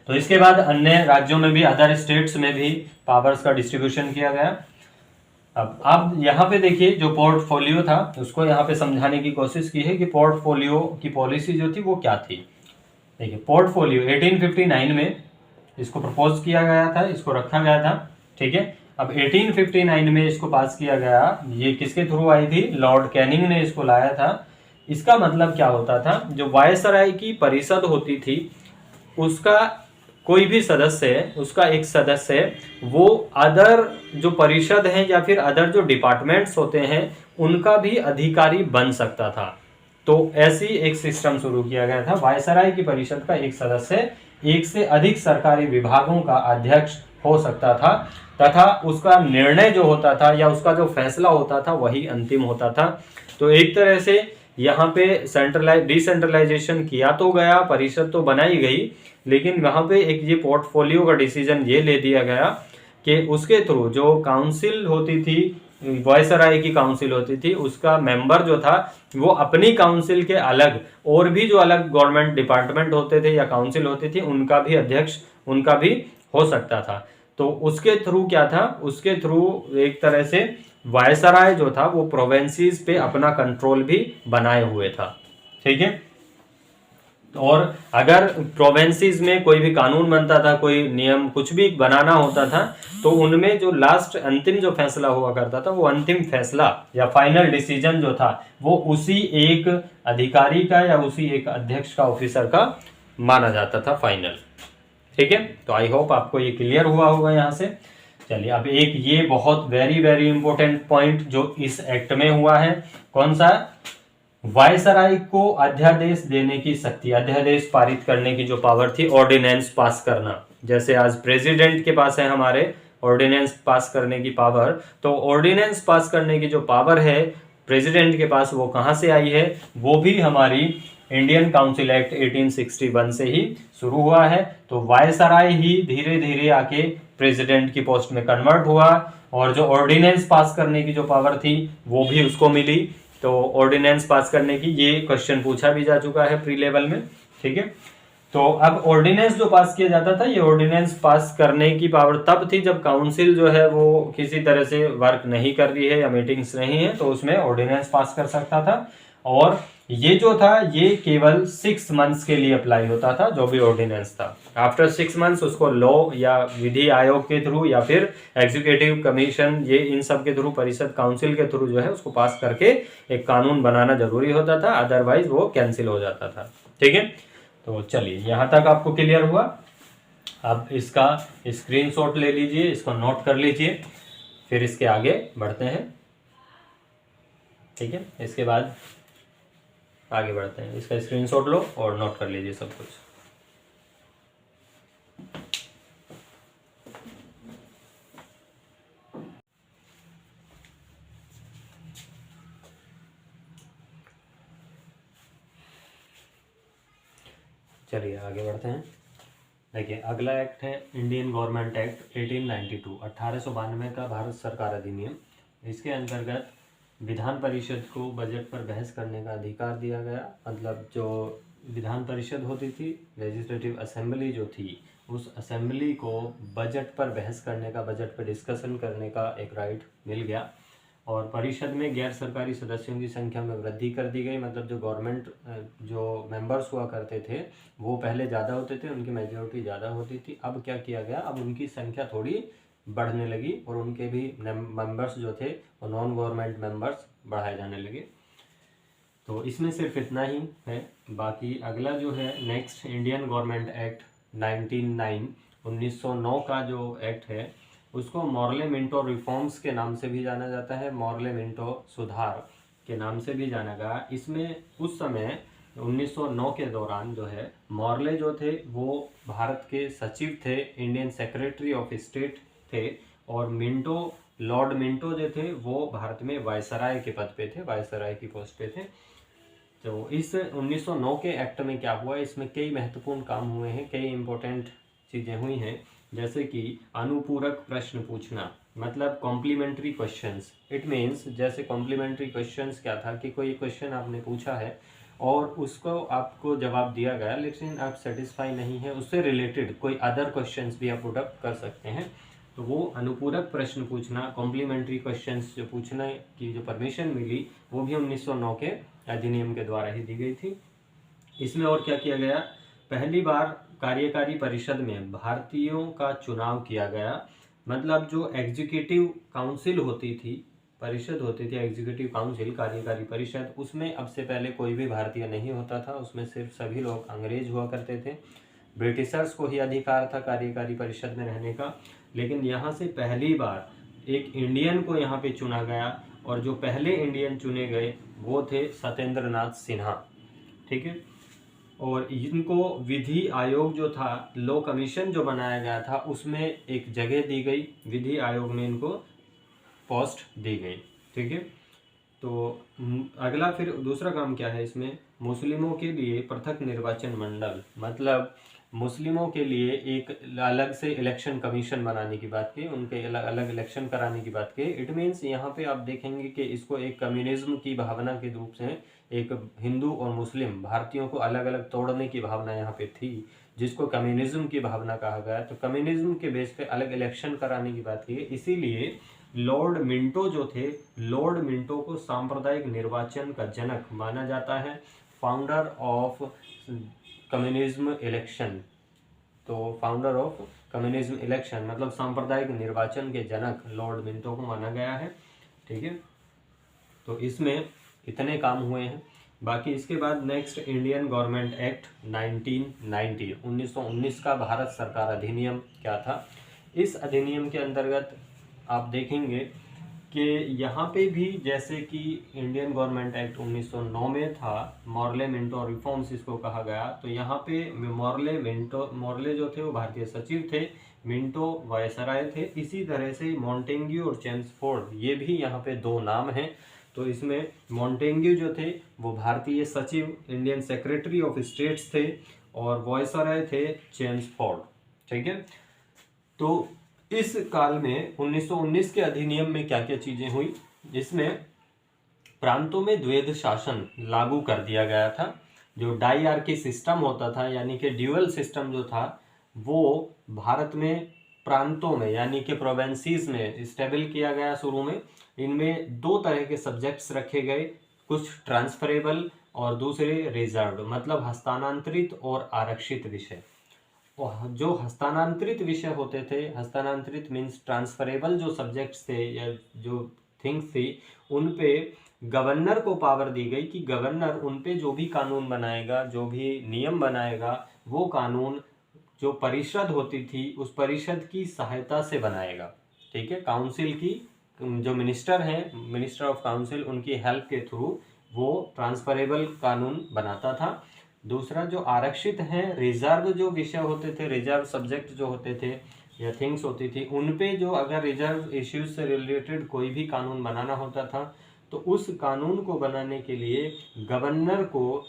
तो इसके बाद अन्य राज्यों में भी, अदर स्टेट्स में भी पावर्स का डिस्ट्रीब्यूशन किया गया। अब यहाँ पे देखिए जो पोर्टफोलियो था उसको यहाँ पे समझाने की कोशिश की है कि पोर्टफोलियो की पॉलिसी जो थी वो क्या थी। देखिए पोर्टफोलियो 1859 में इसको प्रपोज किया गया था, इसको रखा गया था, ठीक है। अब 1859 में इसको पास किया गया, ये किसके थ्रू आई थी, लॉर्ड कैनिंग ने इसको लाया था। इसका मतलब क्या होता था, जो वायसराय की परिषद होती थी उसका कोई भी सदस्य है, उसका एक सदस्य है, वो अदर जो परिषद है या फिर अदर जो डिपार्टमेंट्स होते हैं उनका भी अधिकारी बन सकता था। तो ऐसी एक सिस्टम शुरू किया गया था। वायसराय की परिषद का एक सदस्य एक से अधिक सरकारी विभागों का अध्यक्ष हो सकता था तथा उसका निर्णय जो होता था या उसका जो फैसला होता था वही अंतिम होता था। तो एक तरह से यहाँ पे डिसेंट्रलाइजेशन किया तो गया, परिषद तो बनाई गई, लेकिन वहाँ पे एक ये पोर्टफोलियो का डिसीजन ये ले दिया गया कि उसके थ्रू जो काउंसिल होती थी, वायसराय की काउंसिल होती थी, उसका मेंबर जो था वो अपनी काउंसिल के अलग और भी जो अलग गवर्नमेंट डिपार्टमेंट होते थे या काउंसिल होती थी उनका भी अध्यक्ष उनका भी हो सकता था। तो उसके थ्रू क्या था, उसके थ्रू एक तरह से वायसराय जो था वो प्रोवेंसीज पे अपना कंट्रोल भी बनाए हुए था। ठीक है, और अगर प्रोवेंसीज में कोई भी कानून बनता था, कोई नियम कुछ भी बनाना होता था, तो उनमें जो लास्ट अंतिम जो फैसला हुआ करता था, वो अंतिम फैसला या फाइनल डिसीजन जो था वो उसी एक अधिकारी का या उसी एक अध्यक्ष का, ऑफिसर का माना जाता था फाइनल। ठीक है, तो आई होप आपको ये क्लियर हुआ होगा यहाँ से। चलिए, अब एक ये बहुत वेरी वेरी इंपॉर्टेंट पॉइंट जो इस एक्ट में हुआ है, कौन सा? वायसराय को अध्यादेश देने की शक्ति, अध्यादेश पारित करने की जो पावर थी, ऑर्डिनेंस पास करना। जैसे आज प्रेसिडेंट के पास है हमारे ऑर्डिनेंस पास करने की पावर, तो ऑर्डिनेंस पास करने की जो पावर है प्रेसिडेंट के पास, वो कहां से आई है? वो भी हमारी इंडियन काउंसिल एक्ट 1861 से ही शुरू हुआ है। तो वायसराय ही धीरे धीरे आके प्रेसिडेंट की पोस्ट में कन्वर्ट हुआ, और जो ऑर्डिनेंस पास करने की जो पावर थी वो भी उसको मिली। तो ऑर्डिनेंस पास करने की ये क्वेश्चन पूछा भी जा चुका है प्री लेवल में। ठीक है, तो अब ऑर्डिनेंस जो पास किया जाता था, ये ऑर्डिनेंस पास करने की पावर तब थी जब काउंसिल जो है वो किसी तरह से वर्क नहीं कर रही है या मीटिंग्स नहीं है, तो उसमें ऑर्डिनेंस पास कर सकता था। और ये जो था ये केवल 6 मंथ्स के लिए अप्लाई होता था, जो भी ऑर्डिनेंस था। आफ्टर 6 मंथ्स उसको लॉ या विधि आयोग के थ्रू या फिर एग्जीक्यूटिव कमीशन, ये इन सब के थ्रू, परिषद काउंसिल के थ्रू जो है उसको पास करके एक कानून बनाना जरूरी होता था, अदरवाइज वो कैंसिल हो जाता था। ठीक है, तो चलिए यहां तक आपको क्लियर हुआ। अब इसका स्क्रीनशॉट ले लीजिए, इसको नोट कर लीजिए, फिर इसके आगे बढ़ते हैं। ठीक है, इसके बाद आगे बढ़ते हैं। इसका स्क्रीनशॉट लो और नोट कर लीजिए सब कुछ। चलिए आगे बढ़ते हैं। देखिए, अगला एक्ट है इंडियन गवर्नमेंट एक्ट 1892, 1892 का भारत सरकार अधिनियम। इसके अंतर्गत विधान परिषद को बजट पर बहस करने का अधिकार दिया गया। मतलब जो विधान परिषद होती थी, लेजिस्लेटिव असेंबली जो थी, उस असेंबली को बजट पर बहस करने का, बजट पर डिस्कशन करने का एक राइट मिल गया। और परिषद में गैर सरकारी सदस्यों की संख्या में वृद्धि कर दी गई। मतलब जो गवर्नमेंट जो मेंबर्स हुआ करते थे वो पहले ज़्यादा होते थे, उनकी मेजोरिटी ज़्यादा होती थी। अब क्या किया गया, अब उनकी संख्या थोड़ी बढ़ने लगी और उनके भी मेंबर्स जो थे वो नॉन गवर्नमेंट मेंबर्स बढ़ाए जाने लगे। तो इसमें सिर्फ इतना ही है। बाकी अगला जो है नेक्स्ट, इंडियन गवर्नमेंट एक्ट 1909 का जो एक्ट है उसको मॉर्ले मिंटो रिफॉर्म्स के नाम से भी जाना जाता है, मॉर्ले मिंटो सुधार के नाम से भी जाना गया। इसमें उस समय 1909 के दौरान जो है मॉर्ले जो थे वो भारत के सचिव थे, इंडियन सेक्रेटरी ऑफ स्टेट थे, और मिंटो, लॉर्ड मिंटो जो थे वो भारत में वायसराय के पद पे थे, वायसराय की पोस्ट पे थे। तो इस 1909 के एक्ट में क्या हुआ, इसमें कई महत्वपूर्ण काम हुए हैं, कई इंपॉर्टेंट चीज़ें हुई हैं। जैसे कि अनुपूरक प्रश्न पूछना, मतलब कॉम्प्लीमेंट्री क्वेश्चंस। इट मीन्स, जैसे कॉम्प्लीमेंट्री क्वेश्चंस क्या था कि कोई क्वेश्चन आपने पूछा है और उसको आपको जवाब दिया गया, लेकिन आप सेटिस्फाई नहीं है, उससे रिलेटेड कोई अदर क्वेश्चंस भी आप पुट अप कर सकते हैं। तो वो अनुपूरक प्रश्न पूछना, कॉम्प्लीमेंट्री क्वेश्चंस जो पूछने की जो परमिशन मिली, वो भी 1909 के अधिनियम के द्वारा ही दी गई थी। इसमें और क्या किया गया, पहली बार कार्यकारी परिषद में भारतीयों का चुनाव किया गया। मतलब जो एग्जीक्यूटिव काउंसिल होती थी, परिषद होती थी, एग्जीक्यूटिव काउंसिल, कार्यकारी परिषद, उसमें अब से पहले कोई भी भारतीय नहीं होता था, उसमें सिर्फ सभी लोग अंग्रेज हुआ करते थे। ब्रिटिशर्स को ही अधिकार था कार्यकारी परिषद में रहने का। लेकिन यहाँ से पहली बार एक इंडियन को यहाँ पे चुना गया, और जो पहले इंडियन चुने गए वो थे सत्येंद्र नाथ सिन्हा। ठीक है, और इनको विधि आयोग जो था, लॉ कमीशन जो बनाया गया था, उसमें एक जगह दी गई, विधि आयोग में इनको पोस्ट दी गई। ठीक है, तो अगला फिर दूसरा काम क्या है इसमें, मुस्लिमों के लिए पृथक निर्वाचन मंडल, मतलब मुस्लिमों के लिए एक अलग से इलेक्शन कमीशन बनाने की बात की, उनके अलग अलग इलेक्शन कराने की बात की। इट मीन्स यहाँ पे आप देखेंगे कि इसको एक कम्युनिज्म की भावना के रूप से, एक हिंदू और मुस्लिम भारतीयों को अलग अलग तोड़ने की भावना यहाँ पे थी। जिसको कम्युनिज्म की भावना कहा गया। तो कम्युनिज्म के बेस पे अलग इलेक्शन कराने की बात की गई। इसीलिए लॉर्ड मिंटो जो थे, लॉर्ड मिंटो को सांप्रदायिक निर्वाचन का जनक माना जाता है, फाउंडर ऑफ कम्युनिज्म इलेक्शन। तो फाउंडर ऑफ कम्युनिज्म इलेक्शन मतलब सांप्रदायिक निर्वाचन के जनक लॉर्ड मिंटो को माना गया है। ठीक है, तो इसमें इतने काम हुए हैं। बाकी इसके बाद नेक्स्ट इंडियन गवर्नमेंट एक्ट 1990 1919 का भारत सरकार अधिनियम क्या था। इस अधिनियम के अंतर्गत आप देखेंगे कि यहाँ पे भी जैसे कि इंडियन गवर्नमेंट एक्ट 1909 में था, मॉर्ले मिंटो रिफॉर्म्स इसको कहा गया। तो यहाँ पे मॉर्ले जो थे वो भारतीय सचिव थे, मिंटो वायसराय थे। इसी तरह से मॉन्टेग्यू और चेम्सफोर्ड ये भी यहाँ पे दो नाम हैं। तो इसमें मॉन्टेग्यू जो थे वो भारतीय सचिव, इंडियन सेक्रेटरी ऑफ स्टेट्स थे, और वायसराय थे चेम्सफोर्ड। ठीक है, तो इस काल में 1919 के अधिनियम में क्या क्या चीजें हुई, इसमें प्रांतों में द्वैध शासन लागू कर दिया गया था। जो डाईआर्की सिस्टम होता था यानी कि ड्यूअल सिस्टम जो था वो भारत में प्रांतों में यानी कि प्रोवेंसीज में स्टेबल किया गया शुरू में। इनमें दो तरह के सब्जेक्ट्स रखे गए, कुछ ट्रांसफरेबल और दूसरे रिजर्व, मतलब हस्तांतरित और आरक्षित विषय। जो हस्तांतरित विषय होते थे, हस्तांतरित मीन्स ट्रांसफरेबल जो सब्जेक्ट्स थे या जो थिंग्स थी, उन पे गवर्नर को पावर दी गई कि गवर्नर उन पे जो भी कानून बनाएगा, जो भी नियम बनाएगा, वो कानून जो परिषद होती थी उस परिषद की सहायता से बनाएगा। ठीक है, काउंसिल की जो मिनिस्टर हैं, मिनिस्टर ऑफ काउंसिल, उनकी हेल्प के थ्रू वो ट्रांसफरेबल कानून बनाता था। दूसरा जो आरक्षित हैं, रिजर्व जो विषय होते थे, रिजर्व सब्जेक्ट जो होते थे या थिंग्स होती थी, उन पे जो अगर रिजर्व इश्यूज से रिलेटेड कोई भी कानून बनाना होता था तो उस कानून को बनाने के लिए गवर्नर को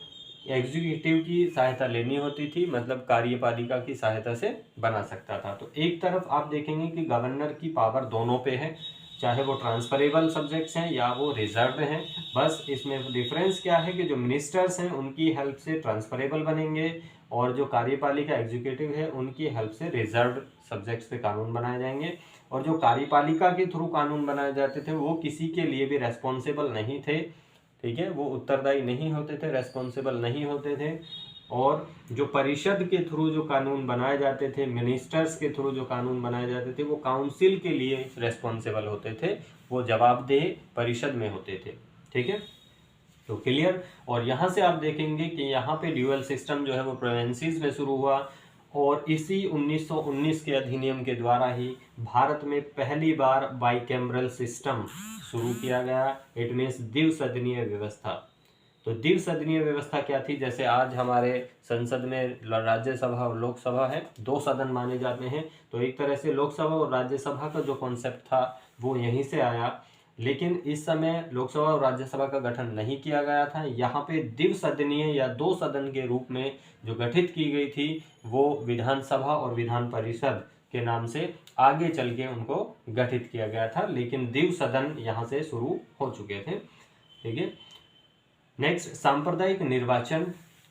एग्जीक्यूटिव की सहायता लेनी होती थी, मतलब कार्यपालिका की सहायता से बना सकता था। तो एक तरफ आप देखेंगे कि गवर्नर की पावर दोनों पे है, चाहे वो ट्रांसफरेबल सब्जेक्ट्स हैं या वो रिजर्व हैं। बस इसमें डिफरेंस क्या है कि जो मिनिस्टर्स हैं उनकी हेल्प से ट्रांसफरेबल बनेंगे और जो कार्यपालिका एग्जीक्यूटिव है उनकी हेल्प से रिजर्व सब्जेक्ट्स पे कानून बनाए जाएंगे। और जो कार्यपालिका के थ्रू कानून बनाए जाते थे वो किसी के लिए भी रेस्पॉन्सिबल नहीं थे। ठीक है, वो उत्तरदायी नहीं होते थे, रेस्पॉन्सिबल नहीं होते थे। और जो परिषद के थ्रू जो कानून बनाए जाते थे, मिनिस्टर्स के थ्रू जो कानून बनाए जाते थे, वो काउंसिल के लिए रेस्पॉन्सिबल होते थे, वो जवाबदेह परिषद में होते थे। ठीक है, तो क्लियर। और यहाँ से आप देखेंगे कि यहाँ पे ड्यूअल सिस्टम जो है वो प्रोविंसेस में शुरू हुआ और इसी 1919 के अधिनियम के द्वारा ही भारत में पहली बार बाइकैमरल सिस्टम शुरू किया गया। इट मीन्स द्विसदनीय व्यवस्था। तो द्विसदनीय व्यवस्था क्या थी, जैसे आज हमारे संसद में राज्यसभा और लोकसभा है, दो सदन माने जाते हैं। तो एक तरह से लोकसभा और राज्यसभा का जो कॉन्सेप्ट था वो यहीं से आया। लेकिन इस समय लोकसभा और राज्यसभा का गठन नहीं किया गया था। यहाँ पे द्विसदनीय या दो सदन के रूप में जो गठित की गई थी वो विधानसभा और विधान परिषद के नाम से आगे चल के उनको गठित किया गया था, लेकिन द्विसदन यहाँ से शुरू हो चुके थे। ठीक है, नेक्स्ट सांप्रदायिक निर्वाचन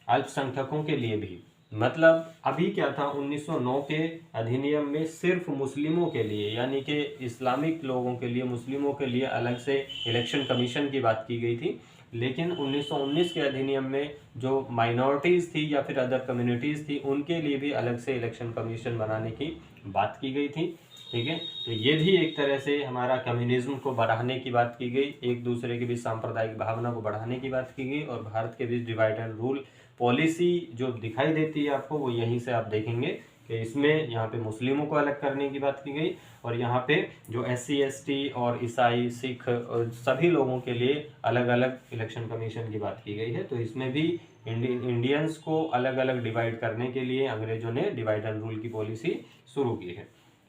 अल्पसंख्यकों के लिए भी, मतलब अभी क्या था 1909 के अधिनियम में सिर्फ मुस्लिमों के लिए यानी कि इस्लामिक लोगों के लिए, मुस्लिमों के लिए अलग से इलेक्शन कमीशन की बात की गई थी। लेकिन 1919 के अधिनियम में जो माइनॉरिटीज़ थी या फिर अदर कम्युनिटीज़ थी उनके लिए भी अलग से इलेक्शन कमीशन बनाने की बात की गई थी। ठीक है, तो ये भी एक तरह से हमारा कम्युनिज्म को बढ़ाने की बात की गई, एक दूसरे के बीच सांप्रदायिक भावना को बढ़ाने की बात की गई और भारत के बीच डिवाइड एंड रूल पॉलिसी जो दिखाई देती है आपको वो यहीं से आप देखेंगे कि इसमें यहाँ पे मुस्लिमों को अलग करने की बात की गई और यहाँ पे जो SC ST और ईसाई सिख और सभी लोगों के लिए अलग अलग इलेक्शन कमीशन की बात की गई है। तो इसमें भी इंडियंस को अलग अलग डिवाइड करने के लिए अंग्रेजों ने डिवाइड एंड रूल की पॉलिसी शुरू की है।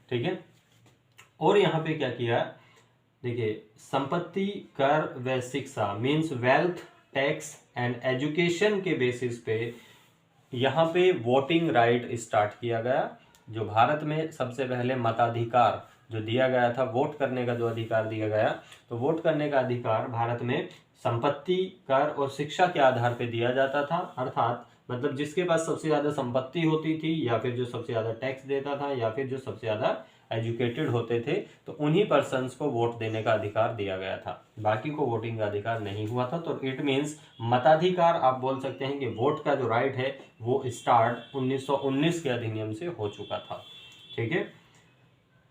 ठीक है, और यहाँ पे क्या किया, देखिए संपत्ति कर व शिक्षा means wealth tax and education के बेसिस पे यहाँ पे वोटिंग राइट स्टार्ट किया गया। जो भारत में सबसे पहले मताधिकार जो दिया गया था, वोट करने का जो अधिकार दिया गया, तो वोट करने का अधिकार भारत में संपत्ति कर और शिक्षा के आधार पे दिया जाता था। अर्थात मतलब जिसके पास सबसे ज़्यादा संपत्ति होती थी, या फिर जो सबसे ज़्यादा टैक्स देता था, या फिर जो सबसे ज़्यादा एजुकेटेड होते थे, तो उन्हीं पर्सन्स को वोट देने का अधिकार दिया गया था, बाकी को वोटिंग का अधिकार नहीं हुआ था। तो इट मीन्स मताधिकार, आप बोल सकते हैं कि वोट का जो राइट है वो स्टार्ट 1919 के अधिनियम से हो चुका था। ठीक है,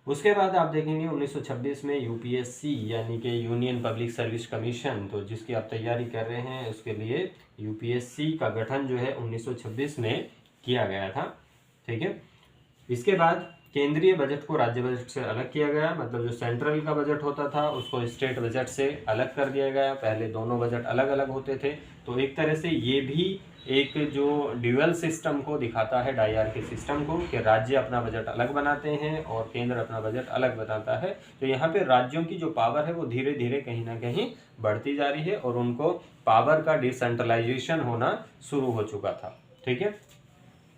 उसके बाद आप देखेंगे 1926 में यूपीएससी यानी कि यूनियन पब्लिक सर्विस कमीशन, तो जिसकी आप तैयारी कर रहे हैं उसके लिए यूपीएससी का गठन जो है 1926 में किया गया था। ठीक है, इसके बाद केंद्रीय बजट को राज्य बजट से अलग किया गया, मतलब जो सेंट्रल का बजट होता था उसको स्टेट बजट से अलग कर दिया गया। पहले दोनों बजट अलग अलग होते थे, तो एक तरह से ये भी एक जो ड्यूअल सिस्टम को दिखाता है, डायआर्की सिस्टम को, कि राज्य अपना बजट अलग बनाते हैं और केंद्र अपना बजट अलग बनाता है। तो यहाँ पे राज्यों की जो पावर है वो धीरे धीरे कहीं ना कहीं बढ़ती जा रही है और उनको पावर का डिसेंट्रलाइजेशन होना शुरू हो चुका था। ठीक है,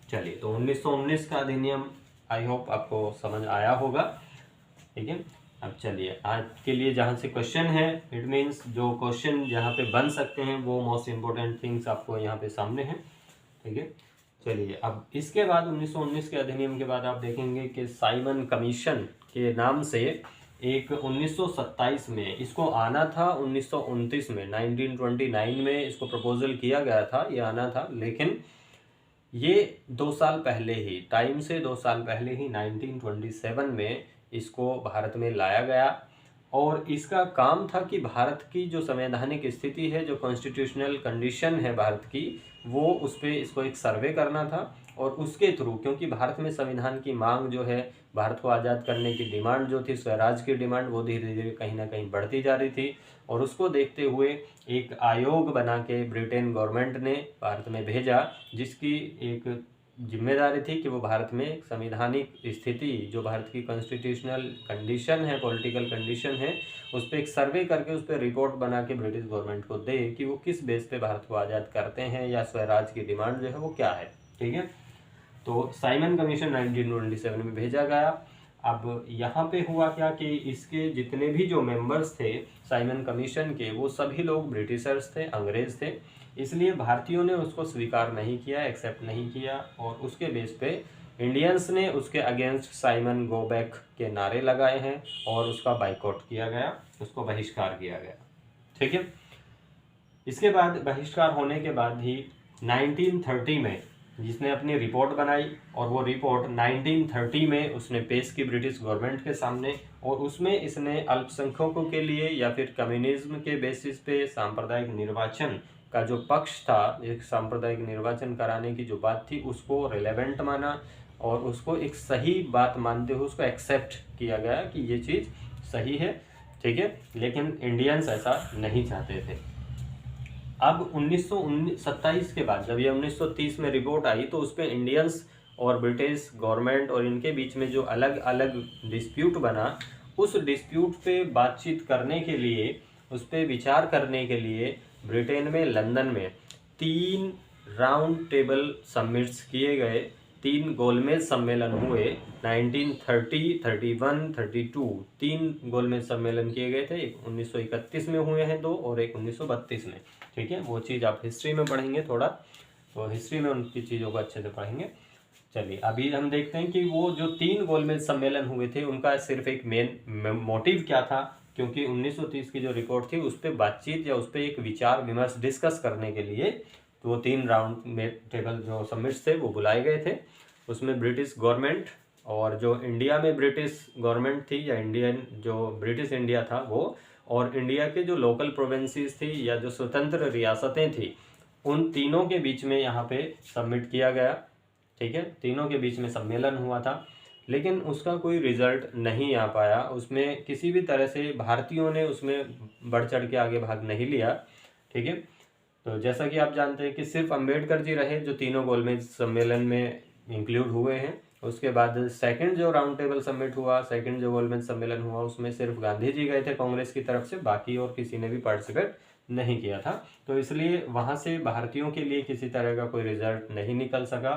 चलिए, तो 1919 का अधिनियम आई होप आपको समझ आया होगा। ठीक है, अब चलिए आज के लिए जहाँ से क्वेश्चन है, इट मीन्स जो क्वेश्चन जहाँ पे बन सकते हैं वो मोस्ट इम्पोर्टेंट थिंग्स आपको यहाँ पे सामने हैं। ठीक है, चलिए अब इसके बाद 1919 के अधिनियम के बाद आप देखेंगे कि साइमन कमीशन के नाम से एक 1927 में, इसको आना था 1929 में, 1929 में इसको प्रपोजल किया गया था, ये आना था, लेकिन ये 2 साल पहले ही, टाइम से 2 साल पहले ही 1927 में इसको भारत में लाया गया। और इसका काम था कि भारत की जो संवैधानिक स्थिति है, जो कॉन्स्टिट्यूशनल कंडीशन है भारत की, वो उस पर इसको एक सर्वे करना था। और उसके थ्रू, क्योंकि भारत में संविधान की मांग जो है, भारत को आज़ाद करने की डिमांड जो थी, स्वराज की डिमांड, वो धीरे धीरे कहीं ना कहीं बढ़ती जा रही थी। और उसको देखते हुए एक आयोग बना के ब्रिटेन गवर्नमेंट ने भारत में भेजा, जिसकी एक जिम्मेदारी थी कि वो भारत में संवैधानिक स्थिति, जो भारत की कॉन्स्टिट्यूशनल कंडीशन है, पॉलिटिकल कंडीशन है, उस पर एक सर्वे करके उस पर रिपोर्ट बना के ब्रिटिश गवर्नमेंट को दे कि वो किस बेस पे भारत को आज़ाद करते हैं, या स्वराज की डिमांड जो है वो क्या है। ठीक है, तो साइमन कमीशन 1927 में भेजा गया। अब यहाँ पे हुआ क्या कि इसके जितने भी जो मेंबर्स थे साइमन कमीशन के, वो सभी लोग ब्रिटिशर्स थे, अंग्रेज थे, इसलिए भारतीयों ने उसको स्वीकार नहीं किया, एक्सेप्ट नहीं किया। और उसके बेस पे इंडियंस ने उसके अगेंस्ट साइमन गो बैक के नारे लगाए हैं और उसका बाइकआउट किया गया, उसको बहिष्कार किया गया। ठीक है, इसके बाद बहिष्कार होने के बाद ही 1930 में जिसने अपनी रिपोर्ट बनाई, और वो रिपोर्ट 1930 में उसने पेश की ब्रिटिश गवर्नमेंट के सामने, और उसमें इसने अल्पसंख्यकों के लिए या फिर कम्युनिज्म के बेसिस पे सांप्रदायिक निर्वाचन का जो पक्ष था, एक सांप्रदायिक निर्वाचन कराने की जो बात थी, उसको रिलेवेंट माना और उसको एक सही बात मानते हुए उसको एक्सेप्ट किया गया कि ये चीज़ सही है। ठीक है, लेकिन इंडियंस ऐसा नहीं चाहते थे। अब 1927 के बाद जब ये 1930 में रिपोर्ट आई, तो उस पर इंडियंस और ब्रिटिश गवर्नमेंट और इनके बीच में जो अलग अलग डिस्प्यूट बना, उस डिस्प्यूट पे बातचीत करने के लिए, उस पर विचार करने के लिए ब्रिटेन में लंदन में 3 राउंड टेबल समिट्स किए गए, 3 गोलमेज सम्मेलन हुए 1930, 31, 32, 3 गोलमेज सम्मेलन किए गए थे। एक 1931 में हुए हैं 2, और एक 1932 में। ठीक है, वो चीज़ आप हिस्ट्री में पढ़ेंगे थोड़ा, तो हिस्ट्री में उनकी चीज़ों को अच्छे से पढ़ेंगे। चलिए अभी हम देखते हैं कि वो जो 3 गोलमेज सम्मेलन हुए थे उनका सिर्फ एक मेन मोटिव क्या था, क्योंकि 1930 की जो रिपोर्ट थी उस पर बातचीत या उस पर एक विचार विमर्श डिस्कस करने के लिए तो वो 3 राउंड में टेबल जो समिट्स थे वो बुलाए गए थे। उसमें ब्रिटिश गवर्नमेंट और जो इंडिया में ब्रिटिश गवर्नमेंट थी, या इंडियन जो ब्रिटिश इंडिया था वो, और इंडिया के जो लोकल प्रोविंसेस थी या जो स्वतंत्र रियासतें थी, उन तीनों के बीच में यहाँ पे सबमिट किया गया। ठीक है, तीनों के बीच में सम्मेलन हुआ था, लेकिन उसका कोई रिजल्ट नहीं आ पाया। उसमें किसी भी तरह से भारतीयों ने उसमें बढ़ चढ़ के आगे भाग नहीं लिया। ठीक है, तो जैसा कि आप जानते हैं कि सिर्फ अंबेडकर जी रहे जो तीनों गोलमेज सम्मेलन में इंक्लूड हुए हैं। उसके बाद सेकंड जो राउंड टेबल समिट हुआ, सेकंड जो गोलमेज सम्मेलन हुआ, उसमें सिर्फ गांधी जी गए थे कांग्रेस की तरफ से, बाकी और किसी ने भी पार्टिसिपेट नहीं किया था। तो इसलिए वहाँ से भारतीयों के लिए किसी तरह का कोई रिजल्ट नहीं निकल सका।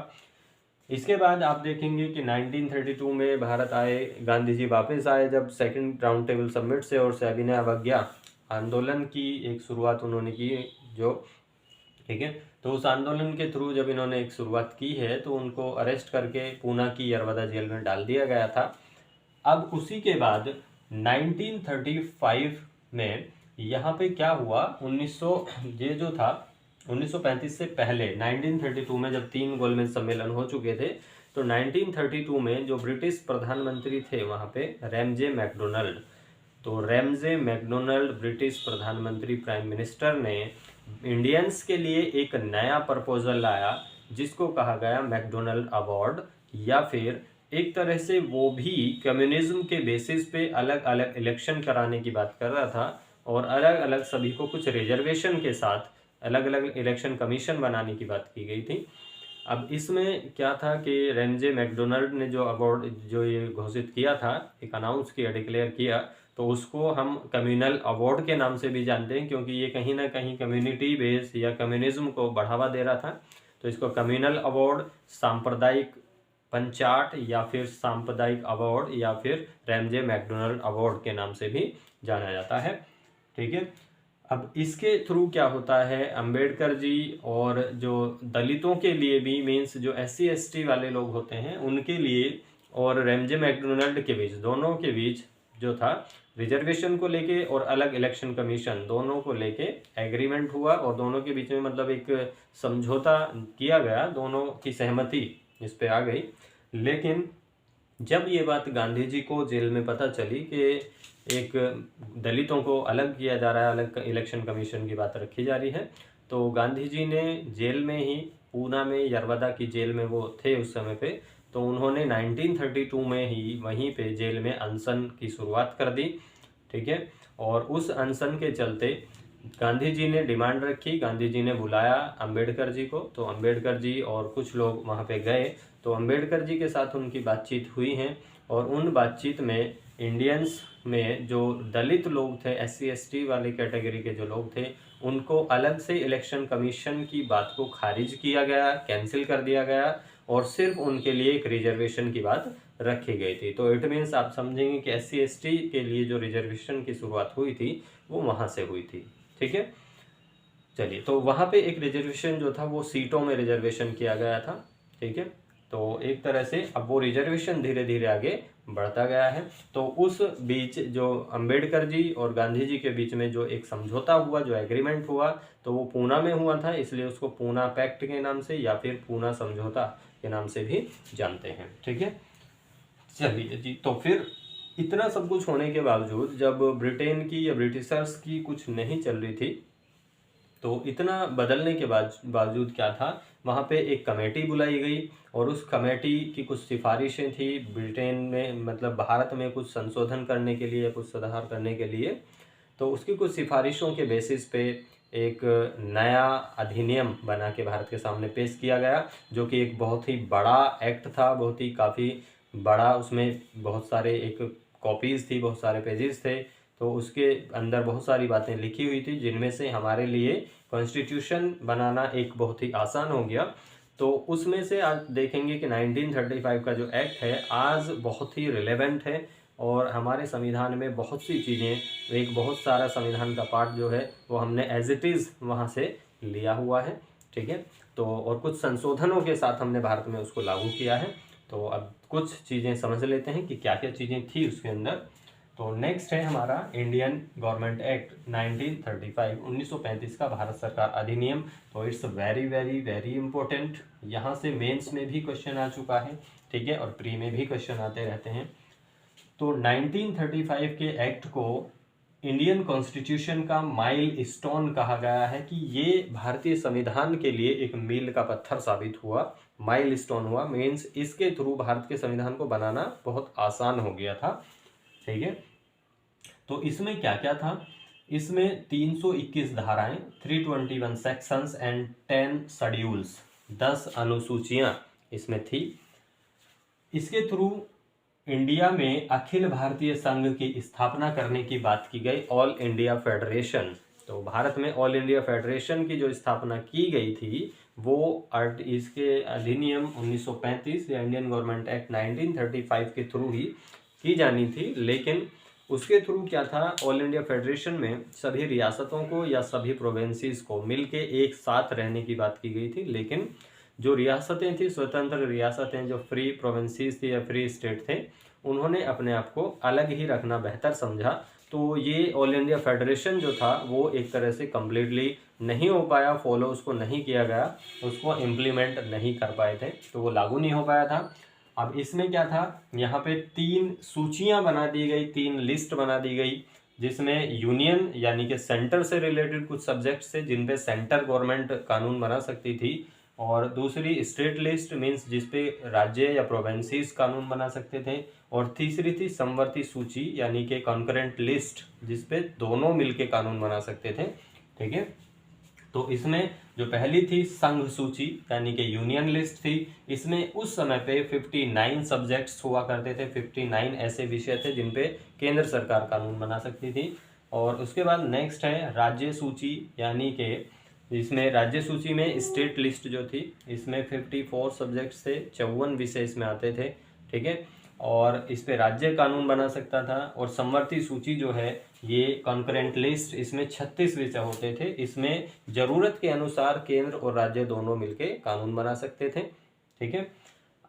इसके बाद आप देखेंगे कि 1932 में भारत आए, गांधी जी वापस आए जब सेकंड राउंड टेबल समिट से, और सविनय अवज्ञा आंदोलन की एक शुरुआत उन्होंने की जो, ठीक है, तो उस आंदोलन के थ्रू जब इन्होंने एक शुरुआत की है तो उनको अरेस्ट करके पूना की यरवदा जेल में डाल दिया गया था। अब उसी के बाद 1935 में यहाँ पे क्या हुआ, 1935 से पहले 1932 में जब 3 गोलमेज सम्मेलन हो चुके थे, तो 1932 में जो ब्रिटिश प्रधानमंत्री थे वहाँ पे रैमजे मैकडोनल्ड, तो रैमजे मैकडोनल्ड ब्रिटिश प्रधानमंत्री प्राइम मिनिस्टर ने इंडियंस के लिए एक नया प्रपोजल लाया जिसको कहा गया मैकडोनल्ड अवार्ड, या फिर एक तरह से वो भी कम्युनिज्म के बेसिस पे अलग अलग इलेक्शन कराने की बात कर रहा था और अलग अलग सभी को कुछ रिजर्वेशन के साथ अलग अलग इलेक्शन कमीशन बनाने की बात की गई थी। अब इसमें क्या था कि रैमजे मैकडोनल्ड ने जो अवार्ड जो ये घोषित किया था, एक अनाउंस किया, डिक्लेयर किया, तो उसको हम कम्युनल अवार्ड के नाम से भी जानते हैं क्योंकि ये कहीं ना कहीं कम्युनिटी बेस या कम्युनिज्म को बढ़ावा दे रहा था। तो इसको कम्युनल अवार्ड, सांप्रदायिक पंचाट या फिर सांप्रदायिक अवार्ड या फिर रैमजे मैकडोनल्ड अवार्ड के नाम से भी जाना जाता है। ठीक है, अब इसके थ्रू क्या होता है, अंबेडकर जी और जो दलितों के लिए भी, मीन्स जो SC ST वाले लोग होते हैं उनके लिए और रैमजे मैकडोनल्ड के बीच, दोनों के बीच जो था रिजर्वेशन को लेके और अलग इलेक्शन कमीशन दोनों को लेके एग्रीमेंट हुआ और दोनों के बीच में मतलब एक समझौता किया गया, दोनों की सहमति इस पे आ गई। लेकिन जब ये बात गांधी जी को जेल में पता चली कि एक दलितों को अलग किया जा रहा है, अलग इलेक्शन कमीशन की बात रखी जा रही है, तो गांधी जी ने जेल में ही, पूना में यरवदा की जेल में वो थे उस समय पे, तो उन्होंने 1932 में ही वहीं पे जेल में अनशन की शुरुआत कर दी। ठीक है, और उस अनशन के चलते गांधी जी ने डिमांड रखी, गांधी जी ने बुलाया अंबेडकर जी को, तो अंबेडकर जी और कुछ लोग वहाँ पे गए, तो अंबेडकर जी के साथ उनकी बातचीत हुई है और उन बातचीत में इंडियंस में जो दलित लोग थे, SC ST वाली कैटेगरी के जो लोग थे, उनको अलग से इलेक्शन कमीशन की बात को खारिज किया गया, कैंसिल कर दिया गया और सिर्फ उनके लिए एक रिजर्वेशन की बात रखी गई थी। तो इट मीन्स आप समझेंगे कि SC ST के लिए जो रिजर्वेशन की शुरुआत हुई थी वो वहाँ से हुई थी। ठीक है, चलिए, तो वहाँ पे एक रिजर्वेशन जो था वो सीटों में रिजर्वेशन किया गया था। ठीक है, तो एक तरह से अब वो रिजर्वेशन धीरे धीरे आगे बढ़ता गया है। तो उस बीच जो अंबेडकर जी और गांधी जी के बीच में जो एक समझौता हुआ, जो एग्रीमेंट हुआ, तो वो पूना में हुआ था, इसलिए उसको पूना पैक्ट के नाम से या फिर पूना समझौता के नाम से भी जानते हैं। ठीक है, चलिए जी, तो फिर इतना सब कुछ होने के बावजूद जब ब्रिटेन की या ब्रिटिशर्स की कुछ नहीं चल रही थी, तो इतना बदलने के बावजूद क्या था, वहाँ पे एक कमेटी बुलाई गई और उस कमेटी की कुछ सिफारिशें थी ब्रिटेन में, मतलब भारत में कुछ संशोधन करने के लिए, कुछ सुधार करने के लिए। तो उसकी कुछ सिफारिशों के बेसिस पे एक नया अधिनियम बना के भारत के सामने पेश किया गया, जो कि एक बहुत ही बड़ा एक्ट था, बहुत ही काफ़ी बड़ा, उसमें बहुत सारे एक कॉपीज़ थी, बहुत सारे पेजेस थे, तो उसके अंदर बहुत सारी बातें लिखी हुई थी जिनमें से हमारे लिए कॉन्स्टिट्यूशन बनाना एक बहुत ही आसान हो गया। तो उसमें से आज देखेंगे कि 1935 का जो एक्ट है आज बहुत ही रिलेवेंट है और हमारे संविधान में बहुत सी चीज़ें, एक बहुत सारा संविधान का पार्ट जो है वो हमने एज इट इज़ वहाँ से लिया हुआ है। ठीक है, तो और कुछ संशोधनों के साथ हमने भारत में उसको लागू किया है। तो अब कुछ चीज़ें समझ लेते हैं कि क्या क्या चीज़ें थी उसके अंदर। तो नेक्स्ट है हमारा इंडियन गवर्नमेंट एक्ट 1935, 1935 का भारत सरकार अधिनियम। तो it's very very very important, यहाँ से मेंस में भी क्वेश्चन आ चुका है। ठीक है, और प्री में भी क्वेश्चन आते रहते हैं। तो 1935 के एक्ट को इंडियन कॉन्स्टिट्यूशन का माइल स्टोन कहा गया है कि ये भारतीय संविधान के लिए एक मील का पत्थर साबित हुआ, माइल स्टोन हुआ, मीन्स इसके थ्रू भारत के संविधान को बनाना बहुत आसान हो गया था। ठीक है, तो इसमें क्या क्या था, इसमें 321 धाराएं, 321 सेक्शंस एंड 10 शेड्यूल्स, 10 अनुसूचियां इसमें थी। इसके थ्रू इंडिया में अखिल भारतीय संघ की स्थापना करने की बात की गई, ऑल इंडिया फेडरेशन। तो भारत में ऑल इंडिया फेडरेशन की जो स्थापना की गई थी वो इसके अधिनियम 1935 या इंडियन गवर्नमेंट एक्ट 1935 के थ्रू ही की जानी थी, लेकिन उसके थ्रू क्या था, ऑल इंडिया फेडरेशन में सभी रियासतों को या सभी प्रोविंसेस को मिलके एक साथ रहने की बात की गई थी। लेकिन जो रियासतें थी, स्वतंत्र रियासतें, जो फ्री प्रोविंसेस थी या फ्री स्टेट थे, उन्होंने अपने आप को अलग ही रखना बेहतर समझा। तो ये ऑल इंडिया फेडरेशन जो था वो एक तरह से कम्प्लीटली नहीं हो पाया, फॉलो उसको नहीं किया गया, उसको इम्प्लीमेंट नहीं कर पाए थे, तो वो लागू नहीं हो पाया था। अब इसमें क्या था, यहाँ पे 3 सूचियां बना दी गई, 3 लिस्ट बना दी गई, जिसमें यूनियन यानी कि सेंटर से रिलेटेड कुछ सब्जेक्ट्स थे जिन पे सेंटर गवर्नमेंट कानून बना सकती थी, और दूसरी स्टेट लिस्ट मीन्स जिसपे राज्य या प्रोविंसेस कानून बना सकते थे, और तीसरी थी समवर्ती सूची यानी कि कॉन्करेंट लिस्ट जिसपे दोनों मिलके कानून बना सकते थे। ठीक है, तो इसमें जो पहली थी संघ सूची यानी कि यूनियन लिस्ट थी, इसमें उस समय पे 59 सब्जेक्ट्स हुआ करते थे, 59 ऐसे विषय थे जिन पे केंद्र सरकार कानून बना सकती थी। और उसके बाद नेक्स्ट है राज्य सूची, यानी कि इसमें राज्य सूची में स्टेट लिस्ट जो थी, इसमें 54 सब्जेक्ट्स थे, 54 विषय इसमें आते थे। ठीक है, और इस पे राज्य कानून बना सकता था। और समवर्ती सूची जो है ये कॉन्करेंट लिस्ट, इसमें 36 विषय होते थे, इसमें जरूरत के अनुसार केंद्र और राज्य दोनों मिलके कानून बना सकते थे। ठीक है,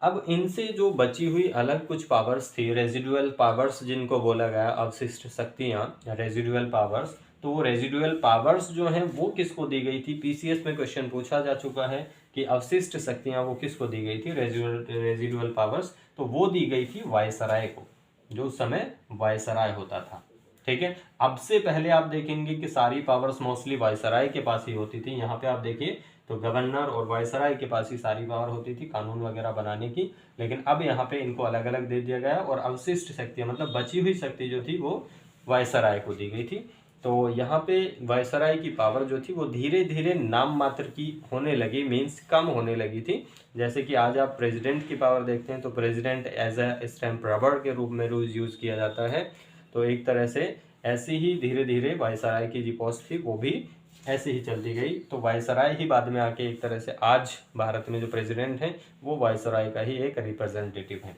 अब इनसे जो बची हुई अलग कुछ पावर्स थी, रेजिडुअल पावर्स जिनको बोला गया, अवशिष्ट शक्तियां या रेजिडुअल पावर्स, तो वो रेजिडुअल पावर्स जो हैं वो किसको दी गई थी, पीसीएस में क्वेश्चन पूछा जा चुका है कि अवशिष्ट शक्तियां वो किसको दी गई थी, रेजिडुअल पावर्स, तो वो दी गई थी वायसराय को, जो उस समय वायसराय होता था। ठीक है, अब से पहले आप देखेंगे कि सारी पावर्स मोस्टली वायसराय के पास ही होती थी। यहाँ पे आप देखिए तो गवर्नर और वायसराय के पास ही सारी पावर होती थी कानून वगैरह बनाने की, लेकिन अब यहाँ पे इनको अलग अलग दे दिया गया, और अवशिष्ट शक्तियां मतलब बची हुई शक्ति जो थी वो वायसराय को दी गई थी। तो यहाँ पे वायसराय की पावर जो थी वो धीरे धीरे नाम मात्र की होने लगी, मीन्स कम होने लगी थी। जैसे कि आज आप प्रेसिडेंट की पावर देखते हैं तो president as a stamp rubber के रूप में रोज यूज किया जाता है। तो एक तरह से ऐसे ही धीरे धीरे वायसराय की जो पोस्ट थी वो भी ऐसे ही चलती गई। तो वायसराय ही बाद में आके एक तरह से आज भारत में जो प्रेसिडेंट है वो वायसराय का ही एक रिप्रेजेंटेटिव है।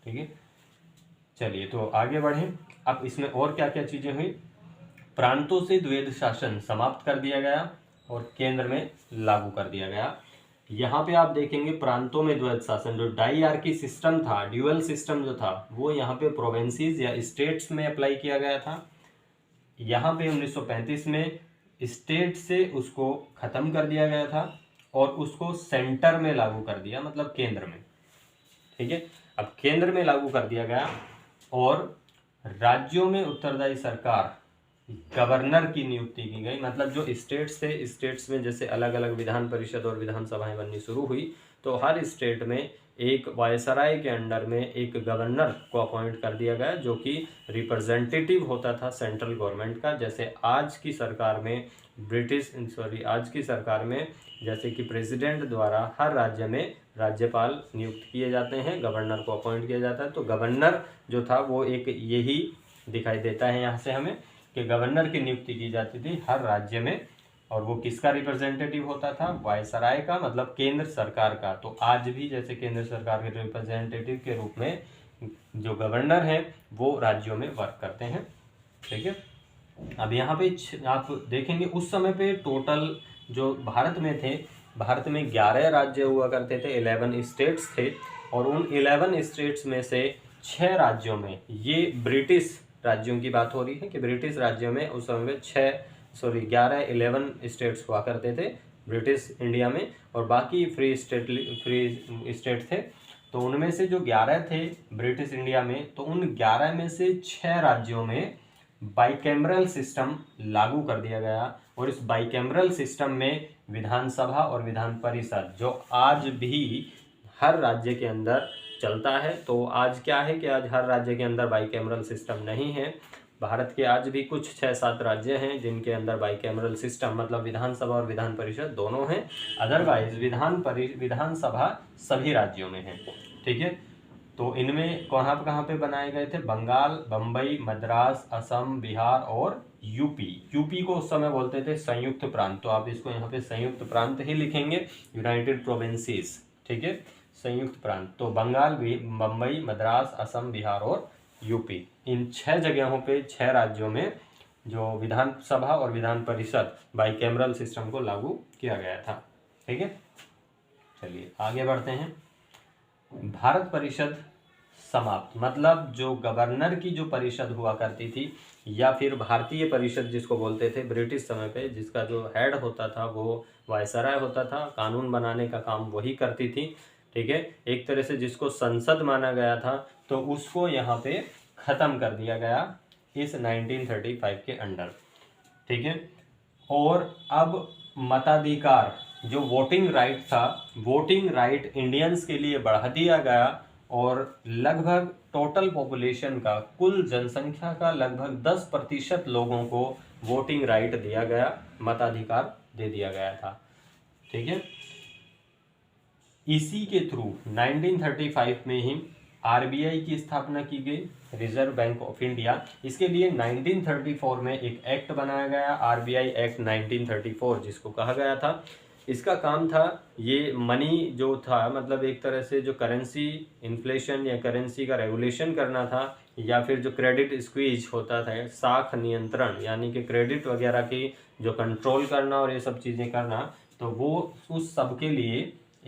ठीक है, चलिए तो आगे बढ़ें। अब इसमें और क्या क्या चीजें हुई, प्रांतों से द्वैध शासन समाप्त कर दिया गया और केंद्र में लागू कर दिया गया। यहाँ पे आप देखेंगे प्रांतों में द्वैध शासन, जो डाईआर्की सिस्टम था, ड्यूअल सिस्टम जो था, वो यहाँ पे प्रोविंसेस या स्टेट्स में अप्लाई किया गया था। यहाँ पे 1935 में स्टेट से उसको खत्म कर दिया गया था और उसको सेंटर में लागू कर दिया, मतलब केंद्र में। ठीक है, अब केंद्र में लागू कर दिया गया और राज्यों में उत्तरदायी सरकार गवर्नर की नियुक्ति की गई। मतलब जो स्टेट्स थे, स्टेट्स में जैसे अलग अलग विधान परिषद और विधानसभाएं बननी शुरू हुई, तो हर स्टेट में एक वायसराय के अंडर में एक गवर्नर को अपॉइंट कर दिया गया, जो कि रिप्रेजेंटेटिव होता था सेंट्रल गवर्नमेंट का। जैसे आज की सरकार में आज की सरकार में जैसे कि प्रेसिडेंट द्वारा हर राज्य में राज्यपाल नियुक्त किए जाते हैं, गवर्नर को अपॉइंट किया जाता है। तो गवर्नर जो था वो एक यही दिखाई देता है यहाँ से हमें कि गवर्नर की नियुक्ति की जाती थी हर राज्य में, और वो किसका रिप्रेजेंटेटिव होता था, वायसराय का, मतलब केंद्र सरकार का। तो आज भी जैसे केंद्र सरकार के रिप्रेजेंटेटिव के रूप में जो गवर्नर हैं वो राज्यों में वर्क करते हैं। ठीक है, अब यहाँ पे आप देखेंगे उस समय पे टोटल जो भारत में थे, भारत में 11 राज्य हुआ करते थे, 11 स्टेट्स थे, और उन 11 स्टेट्स में से 6 राज्यों में, ये ब्रिटिश राज्यों की बात हो रही है कि ब्रिटिश राज्यों में उस समय में 11 स्टेट्स हुआ करते थे ब्रिटिश इंडिया में, और बाकी फ्री स्टेट थे। तो उनमें से जो 11 थे ब्रिटिश इंडिया में, तो उन 11 में से 6 राज्यों में बाइकैमरल सिस्टम लागू कर दिया गया। और इस बाइकैमरल सिस्टम में विधानसभा और विधान परिषद जो आज भी हर राज्य के अंदर चलता है, तो आज क्या है कि आज हर राज्य के अंदर बाइकैमरल सिस्टम नहीं है। भारत के आज भी कुछ 6-7 राज्य हैं जिनके अंदर बाइकैमरल सिस्टम मतलब विधानसभा और विधान परिषद दोनों हैं, अदरवाइज विधानसभा सभी राज्यों में है। ठीक है, तो इनमें कहाँ पे बनाए गए थे, बंगाल, बम्बई, मद्रास, असम, बिहार और यूपी। यूपी को उस समय बोलते थे संयुक्त प्रांत, तो आप इसको यहाँ पे संयुक्त प्रांत ही लिखेंगे, यूनाइटेड प्रोविंसेस। ठीक है, संयुक्त प्रांत, तो बंगाल, बम्बई, मद्रास, असम, बिहार और यूपी, इन 6 जगहों पे 6 राज्यों में जो विधानसभा और विधान परिषद बाईकैमरल सिस्टम को लागू किया गया था। ठीक है, चलिए आगे बढ़ते हैं। भारत परिषद समाप्त, मतलब जो गवर्नर की जो परिषद हुआ करती थी या फिर भारतीय परिषद जिसको बोलते थे ब्रिटिश समय पे, जिसका जो हेड होता था वो वायसराय होता था, कानून बनाने का काम वही करती थी। ठीक है, एक तरह से जिसको संसद माना गया था, तो उसको यहाँ पे ख़त्म कर दिया गया इस 1935 के अंडर। ठीक है, और अब मताधिकार जो वोटिंग राइट था, वोटिंग राइट इंडियंस के लिए बढ़ा दिया गया और लगभग टोटल पॉपुलेशन का, कुल जनसंख्या का लगभग 10% लोगों को वोटिंग राइट दिया गया, मताधिकार दे दिया गया था। ठीक है, इसी के थ्रू 1935 में ही आरबीआई की स्थापना की गई, रिजर्व बैंक ऑफ इंडिया। इसके लिए 1934 में एक एक्ट बनाया गया, आरबीआई एक्ट 1934, जिसको कहा गया था। इसका काम था ये मनी जो था, मतलब एक तरह से जो करेंसी इन्फ्लेशन या करेंसी का रेगुलेशन करना था, या फिर जो क्रेडिट स्क्वीज होता था, साख नियंत्रण, यानी कि क्रेडिट वगैरह की जो कंट्रोल करना और ये सब चीज़ें करना, तो वो उस सब के लिए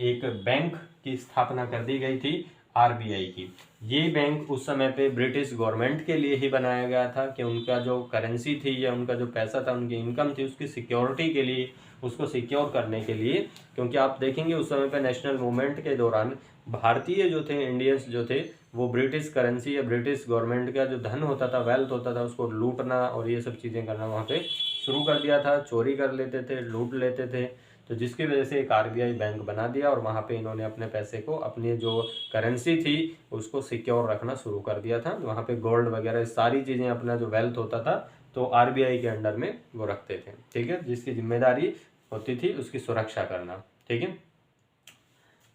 एक बैंक की स्थापना कर दी गई थी, आरबीआई की। ये बैंक उस समय पे ब्रिटिश गवर्नमेंट के लिए ही बनाया गया था कि उनका जो करेंसी थी या उनका जो पैसा था, उनकी इनकम थी, उसकी सिक्योरिटी के लिए, उसको सिक्योर करने के लिए। क्योंकि आप देखेंगे उस समय पे नेशनल मूवमेंट के दौरान भारतीय जो थे, इंडियंस जो थे, वो ब्रिटिश करेंसी या ब्रिटिश गवर्नमेंट का जो धन होता था, वेल्थ होता था, उसको लूटना और ये सब चीज़ें करना वहाँ पे शुरू कर दिया था। चोरी कर लेते थे, लूट लेते थे, तो जिसकी वजह से एक आरबीआई बैंक बना दिया और वहाँ पे इन्होंने अपने पैसे को, अपनी जो करेंसी थी उसको सिक्योर रखना शुरू कर दिया था। वहाँ पे गोल्ड वगैरह सारी चीज़ें, अपना जो वेल्थ होता था, तो आरबीआई के अंडर में वो रखते थे। ठीक है, जिसकी जिम्मेदारी होती थी उसकी सुरक्षा करना। ठीक है,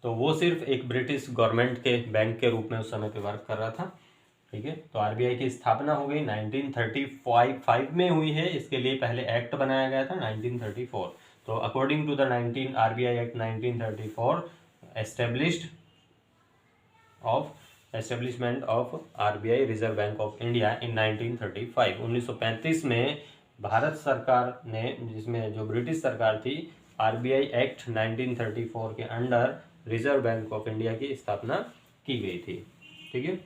तो वो सिर्फ एक ब्रिटिश गवर्नमेंट के बैंक के रूप में उस समय पे वर्क कर रहा था। ठीक है, तो आरबीआई की स्थापना हो गई 1935 में हुई है। इसके लिए पहले एक्ट बनाया गया था 1934। तो according to the RBI act 1934 establishment of RBI Reserve Bank of India in 1935। 1935 में भारत सरकार ने, जिसमें जो ब्रिटिश सरकार थी, आरबीआई एक्ट 1934 के under reserve Bank of India की स्थापना की गई थी। ठीक है,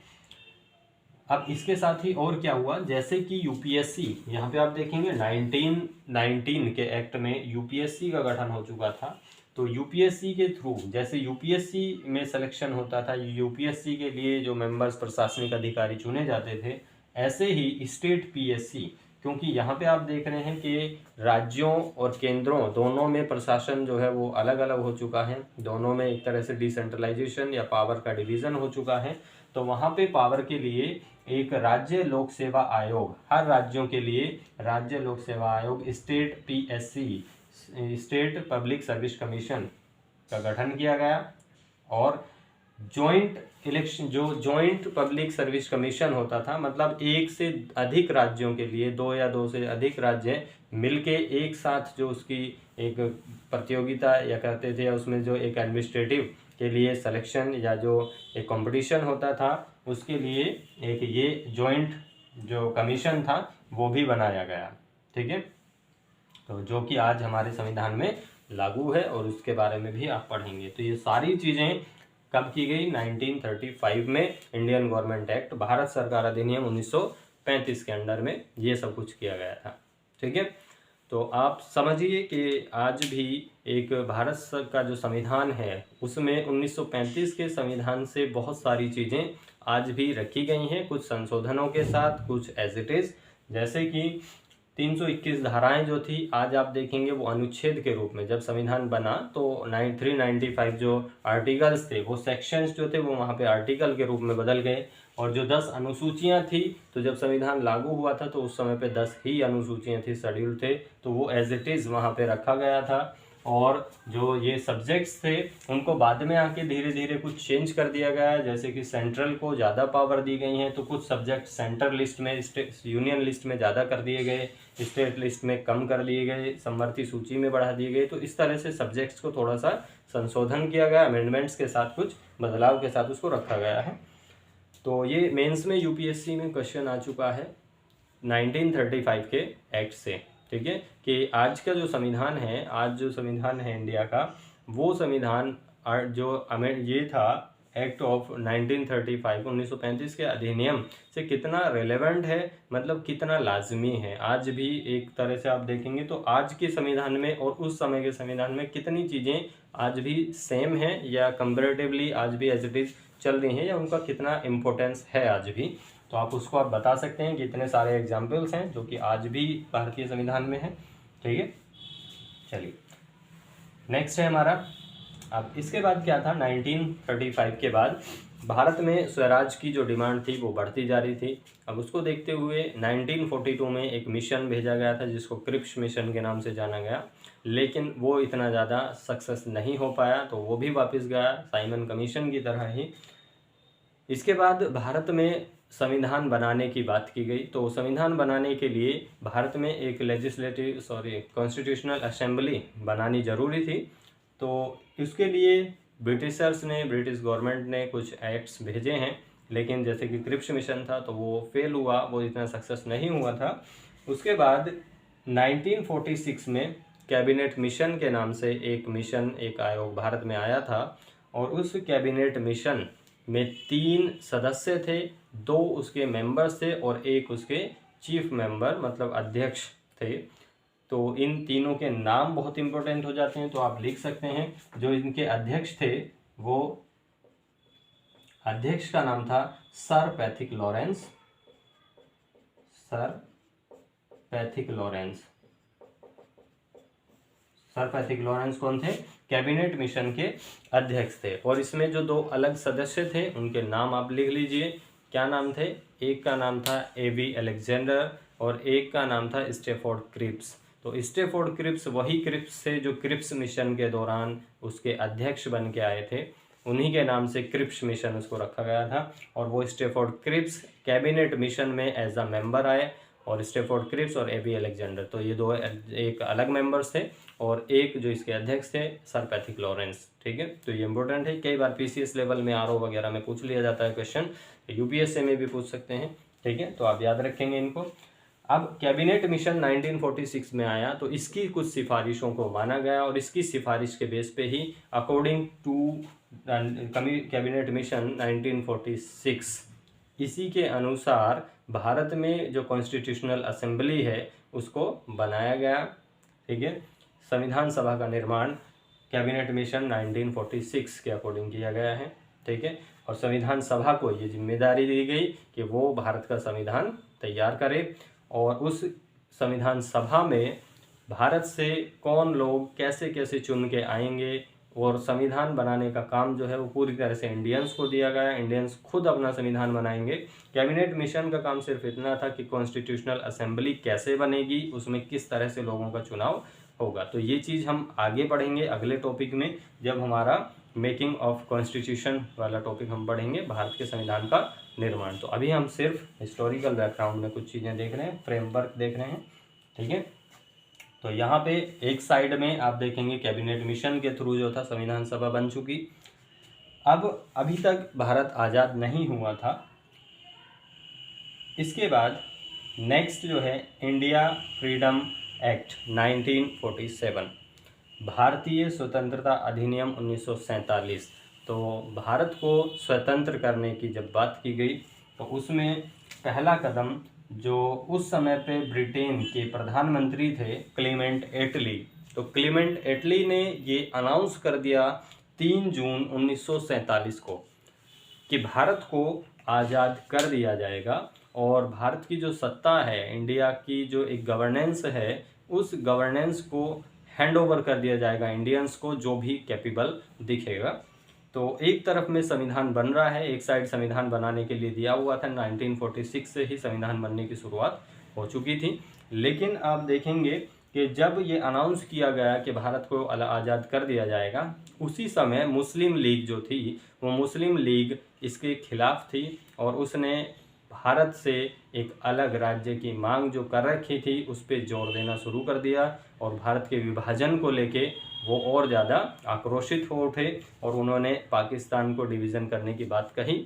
अब इसके साथ ही और क्या हुआ, जैसे कि यूपीएससी, यहाँ पे आप देखेंगे 1919 के एक्ट में यूपीएससी का गठन हो चुका था। तो यूपीएससी के थ्रू, जैसे यूपीएससी में सिलेक्शन होता था, यूपीएससी के लिए जो मेंबर्स प्रशासनिक अधिकारी चुने जाते थे, ऐसे ही स्टेट पीएससी, क्योंकि यहाँ पे आप देख रहे हैं कि राज्यों और केंद्रों दोनों में प्रशासन जो है वो अलग अलग हो चुका है, दोनों में एक तरह से डिसेंट्रलाइजेशन या पावर का डिवीज़न हो चुका है। तो वहाँ पे पावर के लिए एक राज्य लोक सेवा आयोग, हर राज्यों के लिए राज्य लोक सेवा आयोग, state PSC, state public service commission का गठन किया गया। और जॉइंट इलेक्शन, जो जॉइंट पब्लिक सर्विस कमीशन होता था, मतलब एक से अधिक राज्यों के लिए, 2 या 2 से अधिक राज्य मिलके एक साथ जो उसकी एक प्रतियोगिता या करते थे, या उसमें जो एक एडमिनिस्ट्रेटिव के लिए सिलेक्शन या जो एक कंपटीशन होता था, उसके लिए एक ये जॉइंट जो कमीशन था वो भी बनाया गया। ठीक है, तो जो कि आज हमारे संविधान में लागू है और उसके बारे में भी आप पढ़ेंगे। तो ये सारी चीज़ें कब की गई, 1935 में इंडियन गवर्नमेंट एक्ट, भारत सरकार अधिनियम 1935 के अंडर में ये सब कुछ किया गया था। ठीक है, तो आप समझिए कि आज भी एक भारत का जो संविधान है उसमें 1935 के संविधान से बहुत सारी चीज़ें आज भी रखी गई हैं, कुछ संशोधनों के साथ, कुछ एज इट इज़। जैसे कि 321 धाराएं जो थी, आज आप देखेंगे वो अनुच्छेद के रूप में, जब संविधान बना तो 395 जो आर्टिकल्स थे वो सेक्शंस जो थे वो वहाँ पे आर्टिकल के रूप में बदल गए। और जो 10 अनुसूचियाँ थी, तो जब संविधान लागू हुआ था तो उस समय पे 10 ही अनुसूचियाँ थी, शेड्यूल थे, तो वो एज इट इज़ वहाँ पे रखा गया था। और जो ये सब्जेक्ट्स थे उनको बाद में आके धीरे धीरे कुछ चेंज कर दिया गया है, जैसे कि सेंट्रल को ज़्यादा पावर दी गई हैं, तो कुछ सब्जेक्ट सेंट्रल लिस्ट में, यूनियन लिस्ट में ज़्यादा कर दिए गए, स्टेट लिस्ट में कम कर दिए गए, समवर्ती सूची में बढ़ा दिए गए। तो इस तरह से सब्जेक्ट्स को थोड़ा सा संशोधन किया गया, अमेंडमेंट्स के साथ, कुछ बदलाव के साथ उसको रखा गया है। तो ये मेंस में यूपीएससी में क्वेश्चन आ चुका है 1935 के एक्ट से, ठीक है, कि आज का जो संविधान है, आज जो संविधान है इंडिया का, वो संविधान जो ये था एक्ट ऑफ 1935 1935 के अधिनियम से कितना रेलेवेंट है, मतलब कितना लाजमी है आज भी। एक तरह से आप देखेंगे तो आज के संविधान में और उस समय के संविधान में कितनी चीज़ें आज भी सेम हैं या कंपैरेटिवली आज भी एज इट इज़ चल रही हैं, या उनका कितना इम्पोर्टेंस है आज भी। तो आप उसको आप बता सकते हैं कि इतने सारे एग्जाम्पल्स हैं जो कि आज भी भारतीय संविधान में हैं, ठीक है। चलिए नेक्स्ट है हमारा, अब इसके बाद क्या था, 1935 के बाद भारत में स्वराज की जो डिमांड थी वो बढ़ती जा रही थी। अब उसको देखते हुए 1942 में एक मिशन भेजा गया था जिसको क्रिप्स मिशन के नाम से जाना गया, लेकिन वो इतना ज़्यादा सक्सेस नहीं हो पाया, तो वो भी वापस गया साइमन कमीशन की तरह ही। इसके बाद भारत में संविधान बनाने की बात की गई, तो संविधान बनाने के लिए भारत में एक कॉन्स्टिट्यूशनल असेंबली बनानी ज़रूरी थी। तो इसके लिए ब्रिटिश गवर्नमेंट ने कुछ एक्ट्स भेजे हैं, लेकिन जैसे कि क्रिप्स मिशन था तो वो फेल हुआ, वो इतना सक्सेस नहीं हुआ था। उसके बाद 1946 में कैबिनेट मिशन के नाम से एक आयोग भारत में आया था, और उस कैबिनेट मिशन में 3 सदस्य थे, 2 उसके मेंबर्स थे और एक उसके चीफ मेंबर मतलब अध्यक्ष थे। तो इन तीनों के नाम बहुत इंपॉर्टेंट हो जाते हैं, तो आप लिख सकते हैं। जो इनके अध्यक्ष थे, वो अध्यक्ष का नाम था sir Pethick Lawrence. Sir Pethick Lawrence कौन थे? कैबिनेट मिशन के अध्यक्ष थे। और इसमें जो 2 अलग सदस्य थे उनके नाम आप लिख लीजिए। क्या नाम थे? एक का नाम था एबी अलेक्जेंडर और एक का नाम था स्टेफोर्ड क्रिप्स। तो स्टेफोर्ड क्रिप्स वही क्रिप्स थे जो क्रिप्स मिशन के दौरान उसके अध्यक्ष बन के आए थे, उन्हीं के नाम से क्रिप्स मिशन उसको रखा गया था। और वो स्टेफोर्ड क्रिप्स कैबिनेट मिशन में एज अ मेंबर आए, और स्टेफोर्ड क्रिप्स और एबी अलेक्जेंडर, तो ये 2 एक अलग मेंबर्स थे और एक जो इसके अध्यक्ष थे सर पैथिक लॉरेंस, ठीक है। तो ये इंपॉर्टेंट है, कई बार पीसीएस लेवल में आरओ वगैरह में पूछ लिया जाता है क्वेश्चन, यूपीएससी में भी पूछ सकते हैं, ठीक है, तो आप याद रखेंगे इनको। अब कैबिनेट मिशन 1946 में आया, तो इसकी कुछ सिफारिशों को माना गया और इसकी सिफारिश के बेस पे ही अकॉर्डिंग टू कैबिनेट मिशन 1946, इसी के अनुसार भारत में जो कॉन्स्टिट्यूशनल असेंबली है उसको बनाया गया, ठीक है। संविधान सभा का निर्माण कैबिनेट मिशन 1946 के अकॉर्डिंग किया गया है, ठीक है। और संविधान सभा को ये जिम्मेदारी दी गई कि वो भारत का संविधान तैयार करे, और उस संविधान सभा में भारत से कौन लोग कैसे कैसे चुन के आएंगे, और संविधान बनाने का काम जो है वो पूरी तरह से इंडियंस को दिया गया। इंडियंस खुद अपना संविधान बनाएंगे। कैबिनेट मिशन का काम सिर्फ इतना था कि कॉन्स्टिट्यूशनल असेंबली कैसे बनेगी, उसमें किस तरह से लोगों का चुनाव होगा। तो ये चीज़ हम आगे पढ़ेंगे अगले टॉपिक में, जब हमारा मेकिंग ऑफ कॉन्स्टिट्यूशन वाला टॉपिक हम पढ़ेंगे, भारत के संविधान का निर्माण। तो अभी हम सिर्फ हिस्टोरिकल बैकग्राउंड में कुछ चीज़ें देख रहे हैं, फ्रेमवर्क देख रहे हैं, ठीक है। तो यहाँ पे एक साइड में आप देखेंगे कैबिनेट मिशन के थ्रू जो था संविधान सभा बन चुकी। अब अभी तक भारत आज़ाद नहीं हुआ था। इसके बाद नेक्स्ट जो है इंडिया फ्रीडम एक्ट 1947, भारतीय स्वतंत्रता अधिनियम 1947। तो भारत को स्वतंत्र करने की जब बात की गई तो उसमें पहला कदम जो उस समय पे ब्रिटेन के प्रधानमंत्री थे क्लेमेंट एटली, तो क्लेमेंट एटली ने ये अनाउंस कर दिया 3 जून 1947 को कि भारत को आज़ाद कर दिया जाएगा, और भारत की जो सत्ता है, इंडिया की जो एक गवर्नेंस है, उस गवर्नेंस को हैंड ओवर कर दिया जाएगा इंडियंस को, जो भी कैपेबल दिखेगा। तो एक तरफ में संविधान बन रहा है, एक साइड संविधान बनाने के लिए दिया हुआ था। 1946 से ही संविधान बनने की शुरुआत हो चुकी थी। लेकिन आप देखेंगे कि जब ये अनाउंस किया गया कि भारत को आज़ाद कर दिया जाएगा, उसी समय मुस्लिम लीग जो थी, वो मुस्लिम लीग इसके खिलाफ थी, और उसने भारत से एक अलग राज्य की मांग जो कर रखी थी उस पर जोर देना शुरू कर दिया, और भारत के विभाजन को लेके वो और ज़्यादा आक्रोशित हो उठे और उन्होंने पाकिस्तान को डिवीज़न करने की बात कही।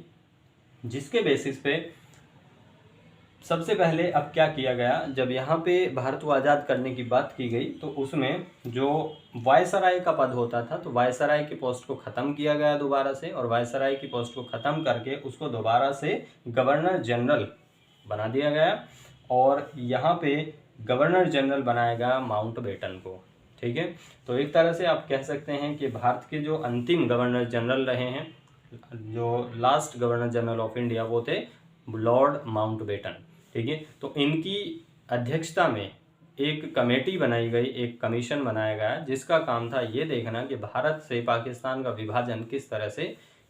जिसके बेसिस पे सबसे पहले अब क्या किया गया, जब यहाँ पे भारत को आज़ाद करने की बात की गई तो उसमें जो वायसराय का पद होता था, तो वायसराय की पोस्ट को ख़त्म किया गया दोबारा से, और वायसराय की पोस्ट को ख़त्म करके उसको दोबारा से गवर्नर जनरल बना दिया गया, और यहाँ पे गवर्नर जनरल बनाया गया माउंटबेटन को। ठीक है, तो एक तरह से आप कह सकते हैं कि भारत के जो अंतिम गवर्नर जनरल रहे हैं, जो last governor general of India, वो थे लॉर्ड माउंटबेटन। ठीक है, तो इनकी अध्यक्षता में एक कमेटी बनाई गई, एक कमीशन बनाया गया, जिसका काम था ये देखना कि भारत से पाकिस्तान का विभाजन किस तरह से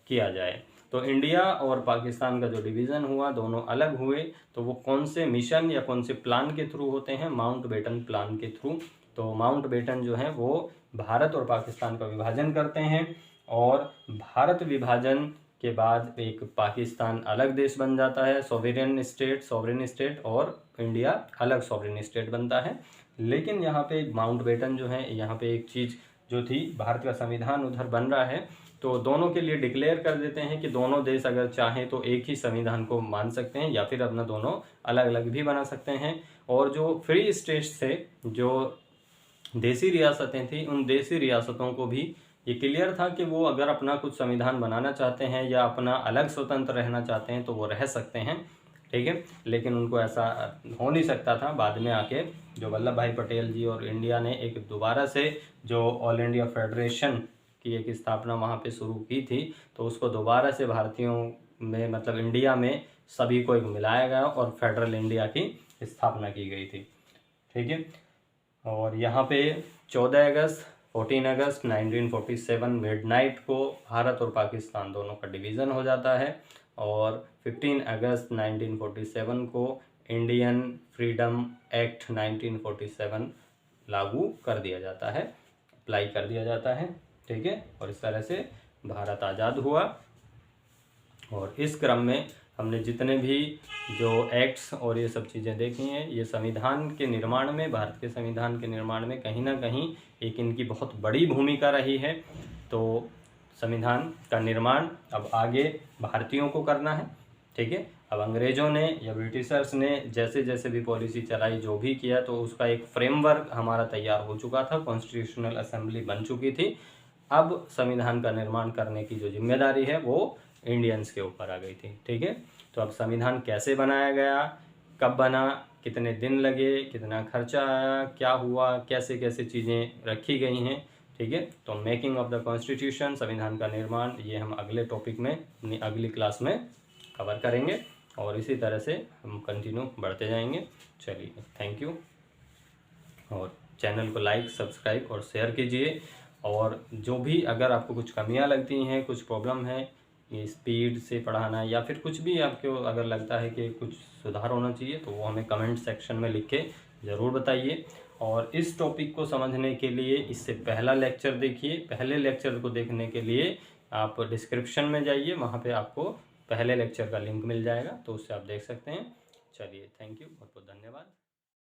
किया जाए। तो इंडिया और पाकिस्तान का जो डिवीज़न हुआ, दोनों अलग हुए, तो वो कौन से मिशन या कौन से प्लान के थ्रू होते हैं, माउंटबेटन प्लान के थ्रू। तो माउंटबेटन जो है वो भारत और पाकिस्तान का विभाजन करते हैं, और भारत विभाजन के बाद एक पाकिस्तान अलग देश बन जाता है, सॉवरेन स्टेट, और इंडिया अलग सॉवरेन स्टेट बनता है। लेकिन यहाँ पे माउंटबेटन जो है, यहाँ पे एक चीज़ जो थी, भारत का संविधान उधर बन रहा है, तो दोनों के लिए डिक्लेयर कर देते हैं कि दोनों देश अगर चाहें तो एक ही संविधान को मान सकते हैं, या फिर अपना दोनों अलग अलग भी बना सकते हैं। और जो फ्री स्टेट्स थे, जो देसी रियासतें थी, उन देसी रियासतों को भी ये क्लियर था कि वो अगर अपना कुछ संविधान बनाना चाहते हैं या अपना अलग स्वतंत्र रहना चाहते हैं तो वो रह सकते हैं। ठीक है, लेकिन उनको ऐसा हो नहीं सकता था। बाद में आके जो वल्लभ भाई पटेल जी और इंडिया ने एक दोबारा से जो ऑल इंडिया फेडरेशन की एक स्थापना वहाँ पे शुरू की थी, तो उसको दोबारा से भारतीयों में, मतलब इंडिया में सभी को एक मिलाया गया और फेडरल इंडिया की स्थापना की गई थी। ठीक है, और यहाँ पे 14 अगस्त 1947 मिडनाइट को भारत और पाकिस्तान दोनों का डिवीज़न हो जाता है, और 15 अगस्त 1947 को इंडियन फ्रीडम एक्ट 1947 लागू कर दिया जाता है, अप्लाई कर दिया जाता है। ठीक है, और इस तरह से भारत आज़ाद हुआ। और इस क्रम में हमने जितने भी जो एक्ट्स और ये सब चीज़ें देखी हैं, ये संविधान के निर्माण में, भारत के संविधान के निर्माण में कहीं ना कहीं एक इनकी बहुत बड़ी भूमिका रही है। तो संविधान का निर्माण अब आगे भारतीयों को करना है। ठीक है, अब अंग्रेज़ों ने या ब्रिटिशर्स ने जैसे जैसे भी पॉलिसी चलाई, जो भी किया, तो उसका एक फ्रेमवर्क हमारा तैयार हो चुका था, कॉन्स्टिट्यूशनल असेंबली बन चुकी थी। अब संविधान का निर्माण करने की जो जिम्मेदारी है वो इंडियंस के ऊपर आ गई थी। ठीक है, तो अब संविधान कैसे बनाया गया, कब बना, कितने दिन लगे, कितना खर्चा आया, क्या हुआ, कैसे कैसे चीज़ें रखी गई हैं। ठीक है, तो मेकिंग ऑफ द कॉन्स्टिट्यूशन, संविधान का निर्माण, ये हम अगले टॉपिक में, अपनी अगली क्लास में कवर करेंगे, और इसी तरह से हम कंटिन्यू बढ़ते जाएंगे। चलिए, थैंक यू, और चैनल को लाइक, सब्सक्राइब और शेयर कीजिए। और जो भी अगर आपको कुछ कमियां लगती हैं, कुछ प्रॉब्लम है, ये स्पीड से पढ़ाना या फिर कुछ भी आपको अगर लगता है कि कुछ सुधार होना चाहिए, तो वो हमें कमेंट सेक्शन में लिख के ज़रूर बताइए। और इस टॉपिक को समझने के लिए इससे पहला लेक्चर देखिए। पहले लेक्चर को देखने के लिए आप डिस्क्रिप्शन में जाइए, वहाँ पे आपको पहले लेक्चर का लिंक मिल जाएगा, तो उससे आप देख सकते हैं। चलिए, थैंक यू, बहुत बहुत धन्यवाद।